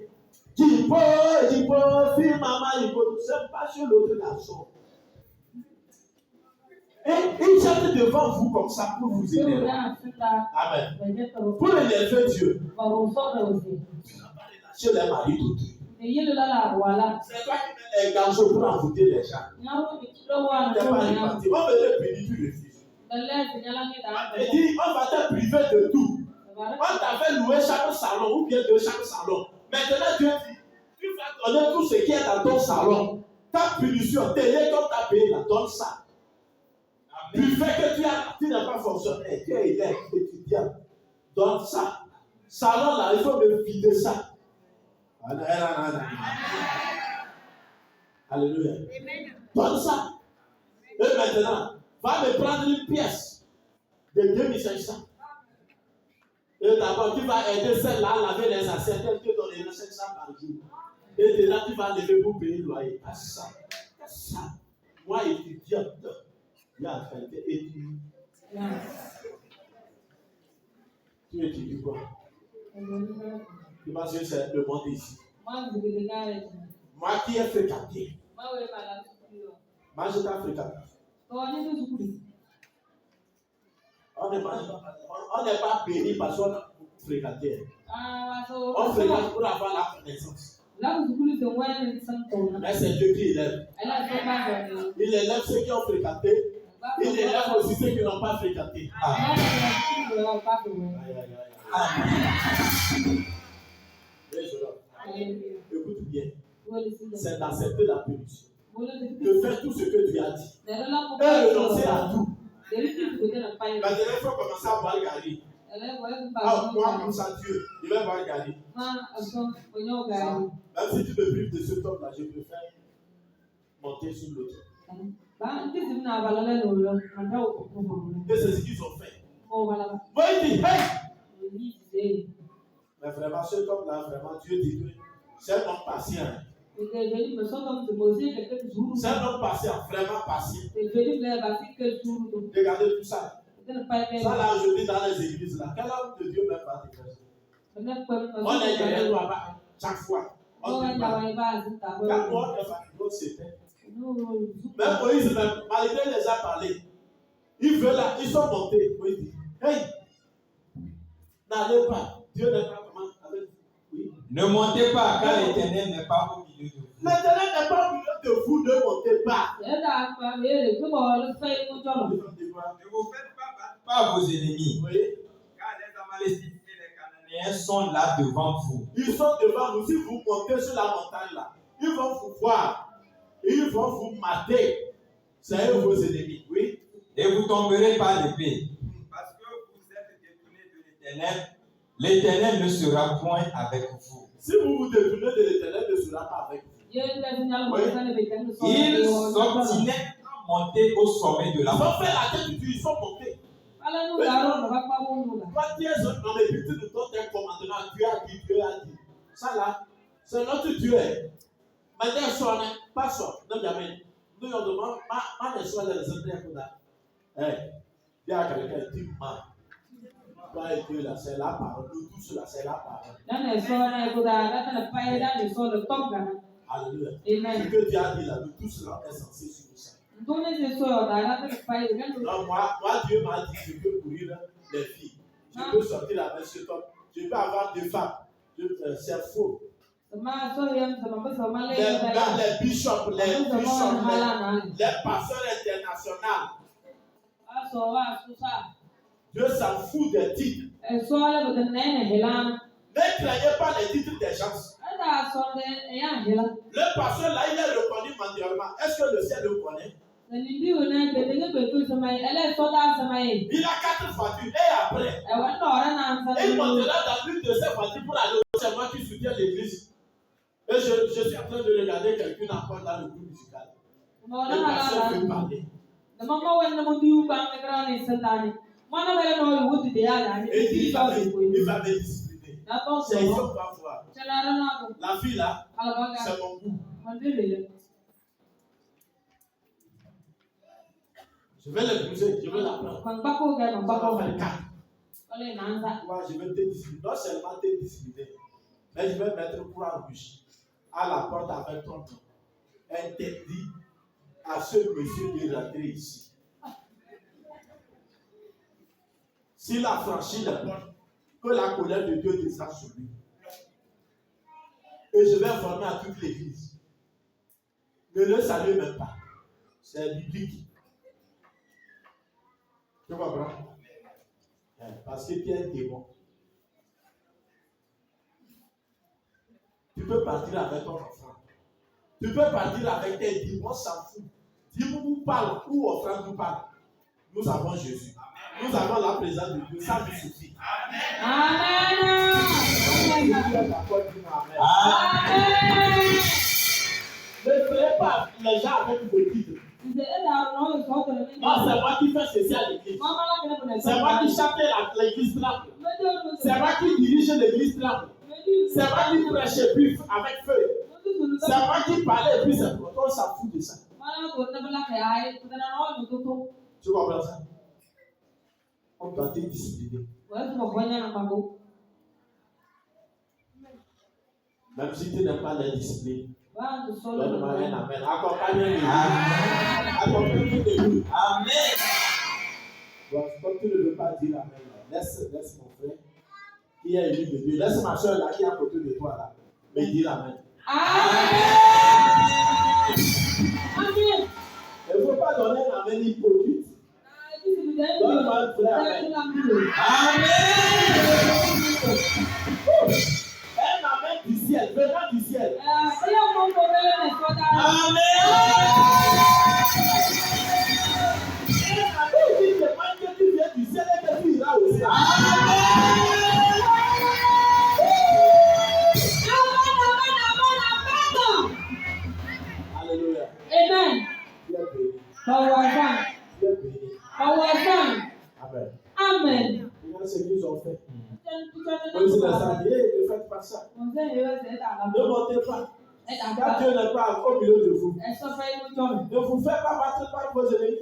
A: Dis puis maman, il peut c'est pas sur l'autre garçon. Et il chante devant vous comme ça pour vous aider. Amen. Pour élever Dieu. Tu n'as pas relâché les maris d'autrui. C'est toi qui mets les garçons pour envoûter les gens. Tu n'es pas réparti. On veut te bénir, tu refuses. Et dit, on va te priver de tout. On t'avait loué chaque salon ou bien de chaque salon. Maintenant, Dieu dit, tu vas donner tout ce qui est dans ton salon. Ta punition, t'es comme ta payé, donne ça. Du fait que tu n'as pas fonctionné, tu es élève, étudiant, donne ça. Salon là, il faut me vider ça. Alléluia. Donne ça. Et maintenant, va me prendre une pièce de 2500. Et d'abord, tu vas aider celle-là à laver les assiettes, elle te donnera 500 par jour. Et de là, tu vas lever pour payer le loyer. Ça. Moi, étudiante, il y a fait étudier. Tu étudies quoi? Tu penses que c'est le monde ici? Moi qui ai fréquenté. Moi je t'ai fréquenté. On n'est pas béni parce qu'on a fréquenté. On fréquente pour avoir la connaissance. Mais c'est Dieu qui élève. Il élève ceux qui ont fréquenté. Il élève aussi ceux qui n'ont pas fréquenté. Écoute bien. C'est d'accepter la punition. De faire tout ce que Dieu a dit. Et renoncer à tout. La dernière fois, on commençait à boire le gari. Ah, moi, comme ça, Dieu, je vais boire le gari. Même si tu me prives de ce homme-là, je préfère monter sur l'autre. Et c'est ce qu'ils ont fait. Moi, il dit, hey! Mais vraiment, cet homme-là, vraiment, Dieu dit que c'est un homme patient. C'est un homme patient, vraiment patient. Regardez tout ça. Ça, là, aujourd'hui, dans les églises, là, quel homme de Dieu même va te faire? On est derrière toi chaque fois. On te parle. Quand moi, c'était. Même Moïse, malgré les a parlé, ils sont montés. Moïse dit, hey, n'allez pas. Dieu n'est pas comment avec vous. Oui.
B: Ne montez pas, car l'Éternel n'est pas au milieu de vous.
A: L'Éternel n'est pas au milieu de vous, ne montez pas.
B: Ne vous faites pas battre par vos ennemis.
A: Oui.
B: Car les Amalécites et les Cananéens sont là devant vous.
A: Ils sont devant nous. Si vous montez sur la montagne là, ils vont vous voir. Ils vont vous mater. C'est eux vos ennemis. Oui.
B: Et vous tomberez par l'épée. Parce que vous êtes détournés de l'Éternel, l'Éternel ne sera point avec vous.
A: Si vous vous détournez de l'Éternel, ne sera pas avec vous.
B: Oui. Ils s'obstinaient à monter au sommet de la montagne.
A: Ils ont fait la tête du Dieu, ils sont montés. Toi, tu es dans les buts de ton commandement. Dieu a dit, Dieu a dit. Ça là, c'est notre Dieu. Maintenant, sonne, pas sonne, non jamais. Nous, on demande, ma nation, les exemplaires pour ça. Il y a quelqu'un qui dit, toi et Dieu là, c'est la parole. Nous tous là, c'est la parole. Alléluia. Ce que Dieu a dit là, nous tous là, on est censés suivre ça. Donc, moi, Dieu m'a dit, je peux courir les filles. Je peux sortir avec cet homme. Je peux avoir des femmes. C'est faux. Les bishops, les pasteurs internationaux. Dieu s'en fout des titres. Ne craignez pas les titres des gens. Le pasteur là, il est reconnu mondialement. Est-ce que le ciel le connaît? Il a 4 voitures et après, il montera dans l'une de ses voitures pour aller au c'est moi qui soutiens l'église. Et je suis en train de regarder quelqu'un encore dans le groupe musical. Le pasteur veut parler. Et il va me discipliner. C'est ils sont pas voir. La fille là, c'est mon goût. Je vais l'épouser, je vais la prendre. Ça va faire 4. Moi, je vais te discipliner. Non seulement te discipliner, mais je vais mettre croix rouge à la porte avec ton nom. Interdit à ce monsieur de rentrer ici. S'il a franchi la porte, que la colère de Dieu descend sur lui. Et je vais informer à toute l'église. Ne le saluez même pas. C'est biblique. Tu comprends? Parce que tu es un démon. Tu peux partir avec ton enfant. Tu peux partir avec tes démons, on s'en fout. Dis-moi où parle, où offrande nous parle. Nous avons Jésus. Nous avons la présence de Dieu. Ça nous suffit.
C: Amen.
A: Amen. Ne prenez pas les gens avec vos titres. Non, c'est moi qui fais ceci à l'église. C'est moi qui chante l'église là. C'est moi qui dirige l'église là. C'est moi qui prêche plus avec feu. C'est moi qui parle et puis c'est pour toi, on s'en fout de ça. Tu comprends ça? On doit te discipliner. Même si tu n'aimes pas la discipline. Donne-moi un amen. Accompagne-le.
D: Amen.
A: Bon, comme tu ne veux pas dire amen, laisse mon frère qui est élu de Dieu. Laisse ma soeur là qui est à côté de toi là. Mais dire amen.
C: Amen.
A: Il ne faut pas donner un amen hypocrite. Donne-moi un frère amen. Un amen du ciel, venant du ciel.
C: Amen.
A: Tu demandes que tu viens du ciel et que tu iras au ciel. Alléluia.
C: Amen.
A: Tu es béni.
C: Powerful.
A: Tu es béni.
C: Powerful.
A: Amen.
C: Amen.
A: Regarde ce qu'ils ont fait. Moïse les a dit, ne faites pas ça. Ne montez pas. Car Dieu n'est pas au milieu de vous. Ne vous faites pas battre par vos ennemis.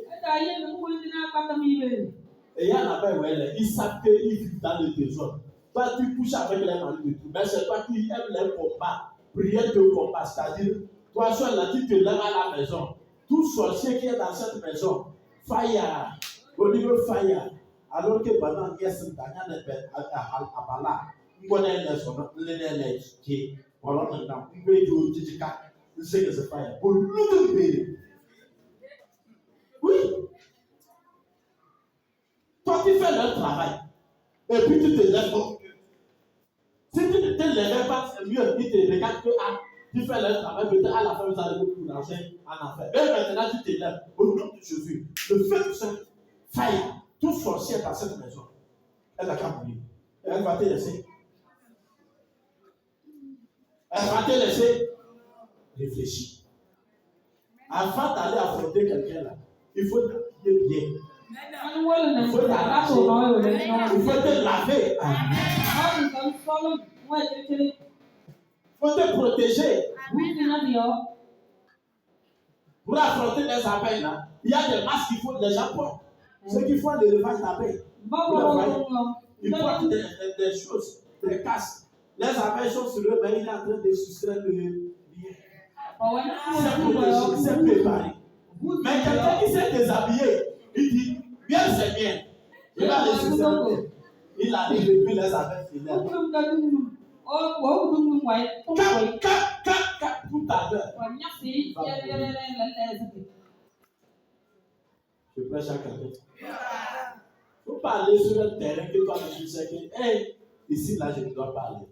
A: Et il y en a pas où elle est. Ils savent qu'ils vivent dans le désordre. Toi, tu couches avec les maris de tout. Mais c'est toi qui aimes les combats. Prière de combat. C'est-à-dire, toi, seul là, tu te lèves à la maison. Tout sorcier qui est dans cette maison, fire. Au niveau fire. Alors que pendant qu'il y a ce gagnant de Abala, nous connaissons les qui, voilà maintenant, nous pouvons dire que c'est que c'est fire. Pour nous de payer. Oui. Toi, tu fais leur travail. Et puis tu te lèves. Si tu ne te lèves pas, c'est mieux. Ils te regardent que tu fais leur travail. Peut-être à la fin, vous allez beaucoup d'argent en affaires. Mais maintenant, tu te lèves. Au nom de Jésus, le feu du Saint, fire. Tout sorcier dans cette maison, elle n'a qu'à mourir. Elle va te laisser. Elle va te laisser réfléchir. Avant d'aller affronter quelqu'un là, il faut t'habiller bien. Il faut t'arracher. Il faut te laver. Il faut te protéger. Pour affronter les appels là, il y a des masques qu'il faut les gens portent. Ceux qui font l'élevage d'abeilles, ils portent des choses, des casques. Les abeilles sont sur eux, mais il est en train de soustraire le bien. C'est protégé, c'est préparé. Mais quelqu'un qui s'est déshabillé, il dit, bien c'est bien. Il va les soustraire. Il arrive et puis les abeilles finissent. Tout à l'heure. Je prêche à quelqu'un. Il ne faut pas aller sur le terrain que toi tu sais que, hey, ici là je ne dois pas aller.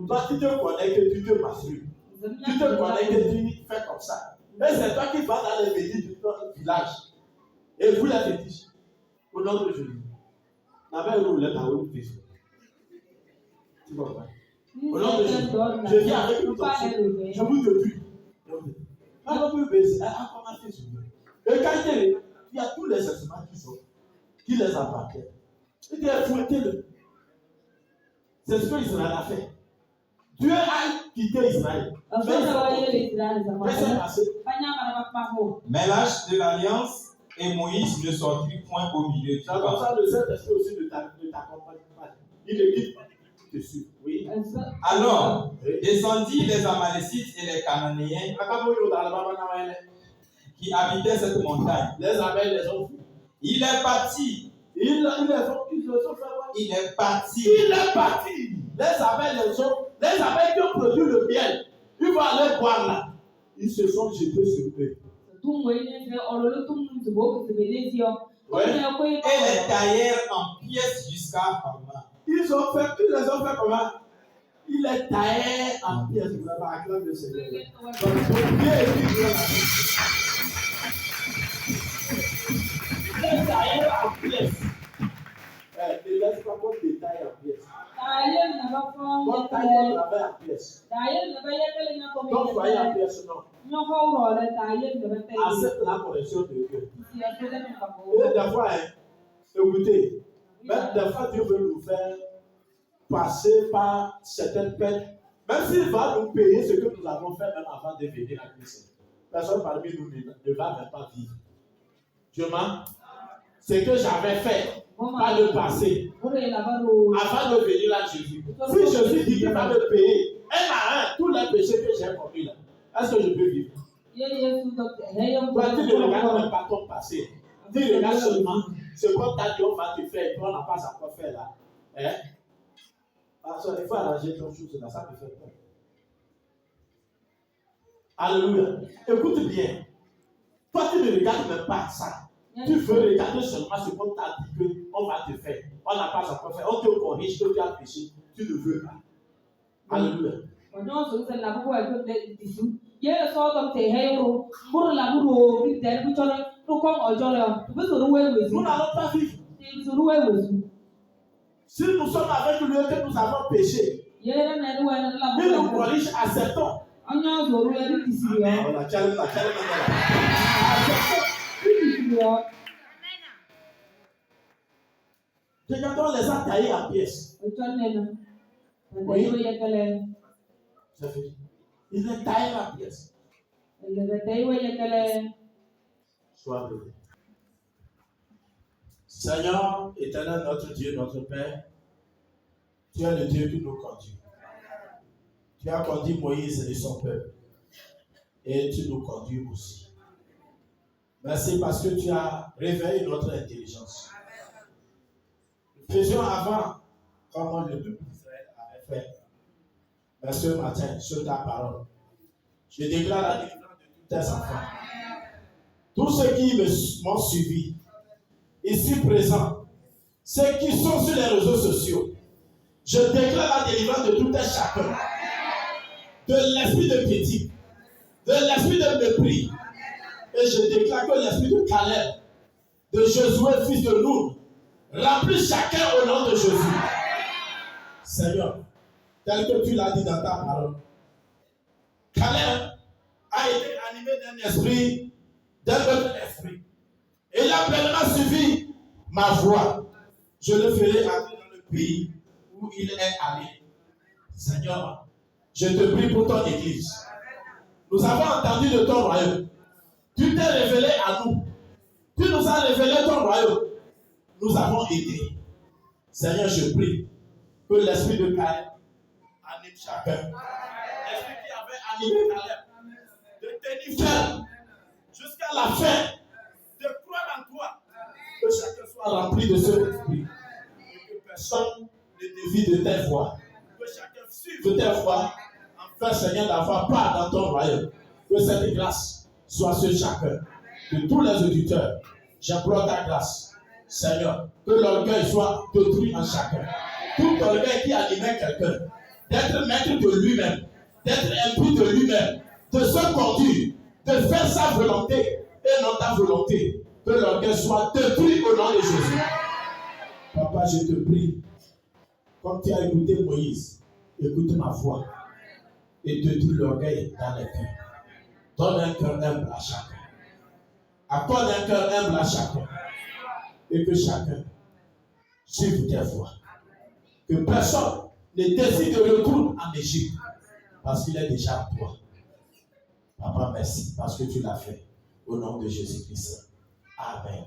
A: Toi tu te connais que tu te masturbes. Tu te connais que tu fais comme ça. Mais c'est toi qui vas dans les fétiches du village. Et vous les fétiches. Au nom de Jésus. N'avez pas roulé ta route de tu comprends? Au nom de Jésus. Je viens avec vous. Je vous tue. Alors, vous pouvez commencer sur vous. Regardez, il y a tous les instruments qui les appartiennent. Il dit, fouettez-le. C'est ce que Israël a fait. Dieu a quitté Israël.
B: Mais l'âge de l'alliance et Moïse ne sortit point au milieu du camp.
A: Comme ça, le Saint-Esprit aussi ne t'accompagne pas. Il ne quitte pas dessus. Oui.
B: Alors, descendit les Amalécites et les Cananéens qui habitaient cette montagne.
A: Les abeilles les ont fui.
B: Il est parti.
A: Il est parti. Les abeilles qui ont produit le miel, ils vont aller boire là. Ils se sont jetés sur eux.
B: Ouais. Et les taillèrent en pièces jusqu'à Horma.
A: Ils ont fait, ils les ont fait comment? Ils les taillaient en pièces. Vous avez acclamé le Seigneur. Les taillaient en pièces. Ne laisse pas qu'on te taille en pièces. Qu'on taille ton travail en pièces. Ton foyer en pièces, non. Accepte la correction de Dieu. Et des fois, écoutez, même des fois, Dieu veut nous faire passer par certaines peines. Même s'il va nous payer ce que nous avons fait même avant de venir à Christ. Personne parmi nous ne va même pas vivre. Dieu m'a. ce que j'avais fait par le passé, avant de venir à Jésus. Si Jésus dit qu'il va me payer un à un tous les péchés que j'ai commis là, est-ce que je peux vivre? Toi, tu ne regardes même pas ton passé. Tu regardes seulement ce qu'on t'a dit, on va te faire, et puis on n'a pas à quoi faire là. Hein? Parce qu'il faut arranger ton chose là, ça me fait peur. Alléluia. Écoute bien. Toi, tu ne regardes même pas ça. Tu veux regarder seulement ce qu'on t'a dit qu'on va te faire. On n'a pas à quoi faire. On te corrige que tu as péché. Tu ne veux pas. Alléluia. Nous n'allons pas vivre. Si nous sommes avec lui et que nous avons péché, il nous corrige, acceptons. Regardons les a taillés en pièces. Oui. C'est fini. Il les taille en pièces. Sois béni. Seigneur, éternel, notre Dieu, notre Père, tu es le Dieu qui nous conduit. Tu as conduit Moïse et son peuple. Et tu nous conduis aussi. Merci parce que tu as réveillé notre intelligence. Nous faisions avant comme le peuple d'Israël avait fait. Mais ce matin, sur ta parole, je déclare la délivrance de tous tes enfants. Tous ceux qui m'ont suivi, ici présents, ceux qui sont sur les réseaux sociaux, je déclare la délivrance de tout un chacun. De l'esprit de critique, de l'esprit de mépris. Et je déclare que l'esprit de Caleb, de Josué, fils de Nun, remplit chacun au nom de Jésus. Seigneur, tel que tu l'as dit dans ta parole, Caleb a été animé d'un esprit, d'un autre esprit. Et il a pleinement suivi ma voix. Je le ferai entrer dans le pays où il est allé. Seigneur, je te prie pour ton église. Nous avons entendu de ton royaume. Tu t'es révélé à nous. Tu nous as révélé ton royaume. Nous avons été. Seigneur, je prie que l'esprit de Caleb anime chacun. L'esprit qui avait animé Caleb de tenir ferme jusqu'à la fin, de croire en toi, que chacun soit rempli de ce esprit et que personne ne dévie de tes voies. Que chacun suive tes voies, afin, Seigneur, d'avoir part dans ton royaume. Que cette grâce soit sur chacun. De tous les auditeurs, j'implore ta grâce, Seigneur, que l'orgueil soit détruit en chacun. Tout orgueil qui animait quelqu'un, d'être maître de lui-même, d'être impie de lui-même, de se conduire, de faire sa volonté et non ta volonté. Que l'orgueil soit détruit au nom de Jésus. Papa, je te prie, comme tu as écouté Moïse, écoute ma voix et détruis l'orgueil dans les cœurs. Donne un cœur humble à chacun. Accorde un cœur humble à chacun. Et que chacun suive tes voies. Que personne ne décide de retour en Égypte parce qu'il est déjà en toi. Papa, merci parce que tu l'as fait. Au nom de Jésus-Christ. Amen.